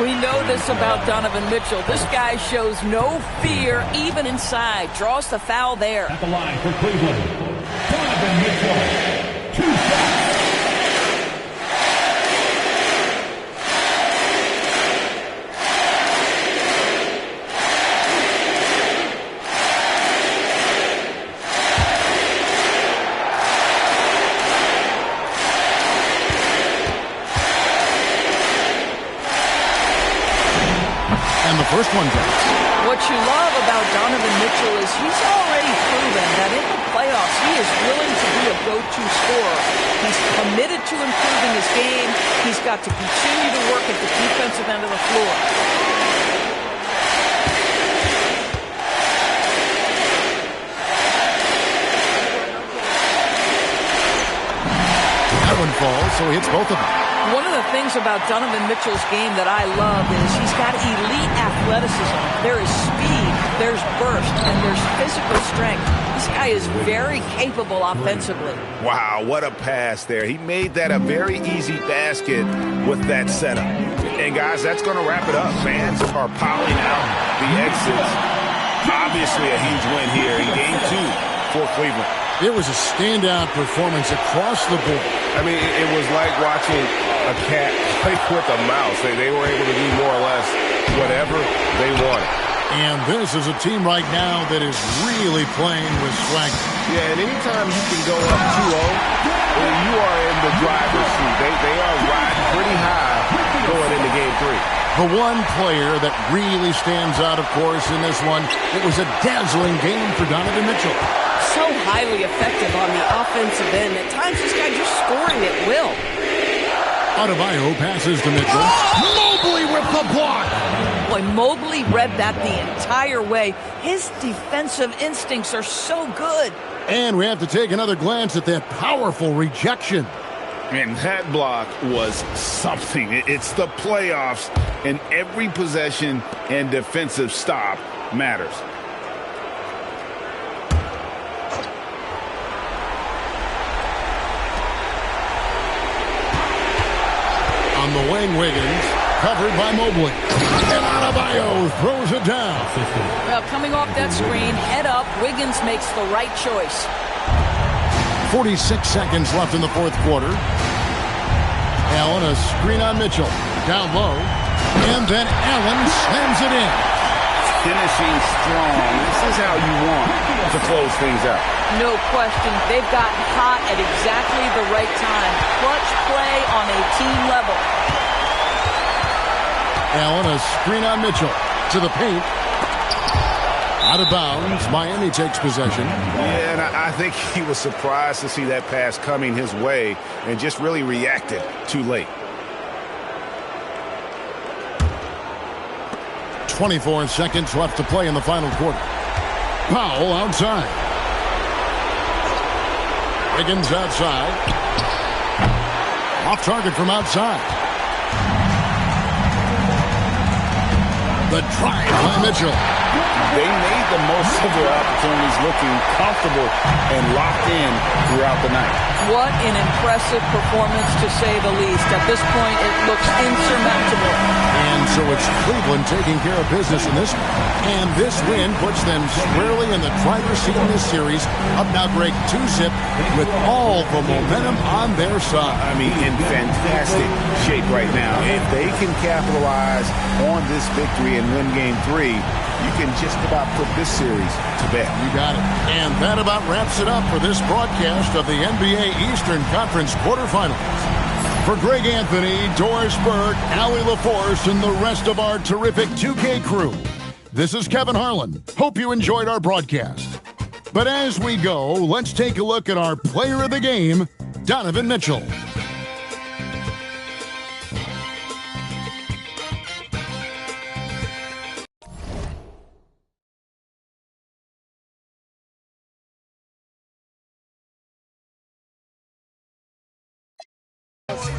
O: We know this about Donovan Mitchell. This guy shows no fear even inside. Draws the foul there.
L: At the line for Cleveland, Donovan Mitchell. 2 shots.
M: First one goes.
O: What you love about Donovan Mitchell is he's already proven that in the playoffs he is willing to be a go-to scorer. He's committed to improving his game. He's got to continue to work at the defensive end of the floor.
M: That one falls, so he hits both of them.
O: One of the things about Donovan Mitchell's game that I love is he's got elite athleticism. There is speed, there's burst, and there's physical strength. This guy is very capable offensively.
N: Wow, what a pass there. He made that a very easy basket with that setup. And guys, that's going to wrap it up. Fans are piling out the exits. Obviously a huge win here in Game 2 for Cleveland.
M: It was a standout performance across the board.
N: I mean, it was like watching a cat play with a mouse. They were able to do more or less whatever they wanted.
M: And this is a team right now that is really playing with swagger.
N: Yeah, and anytime you can go up 2-0, you are in the driver's seat. They are riding pretty high going into Game 3.
M: The one player that really stands out, of course, in this one, it was a dazzling game for Donovan Mitchell.
O: So highly effective on the offensive end. At times, this guy just scoring at will.
M: Adebayo passes to Mitchell. Mobley with the block.
O: Boy, Mobley read that the entire way. His defensive instincts are so good.
M: And we have to take another glance at that powerful rejection.
N: And that block was something. It's the playoffs, and every possession and defensive stop matters.
M: On the wing, Wiggins, covered by Mobley. And Adebayo throws it down.
O: Well, coming off that screen, head up, Wiggins makes the right choice.
M: 46 seconds left in the fourth quarter. Allen, a screen on Mitchell. Down low. And then Allen slams it in.
N: Finishing strong. This is how you want to close things out.
O: No question. They've gotten hot at exactly the right time. Clutch play on a team level.
M: Allen, a screen on Mitchell. To the paint. Out of bounds. Miami takes possession.
N: Yeah, and I think he was surprised to see that pass coming his way and just really reacted too late.
M: 24 seconds left to play in the final quarter. Powell outside. Wiggins outside. Off target from outside. The drive by Mitchell.
N: They made the most of their opportunities, looking comfortable and locked in throughout the night.
O: What an impressive performance, to say the least. At this point, it looks insurmountable.
M: And so it's It's Cleveland taking care of business in this one. And this win puts them squarely in the driver's seat in this series. Up now, Greg, 2-zip with all the momentum on their side.
N: I mean, in fantastic shape right now. If they can capitalize on this victory and win Game 3, you can just about put this series to bed.
M: You got it. And that about wraps it up for this broadcast of the NBA Eastern Conference quarterfinals. For Greg Anthony, Doris Burke, Allie LaForce, and the rest of our terrific 2K crew, this is Kevin Harlan. Hope you enjoyed our broadcast. But as we go, let's take a look at our player of the game, Donovan Mitchell.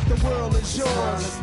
P: The world is yours.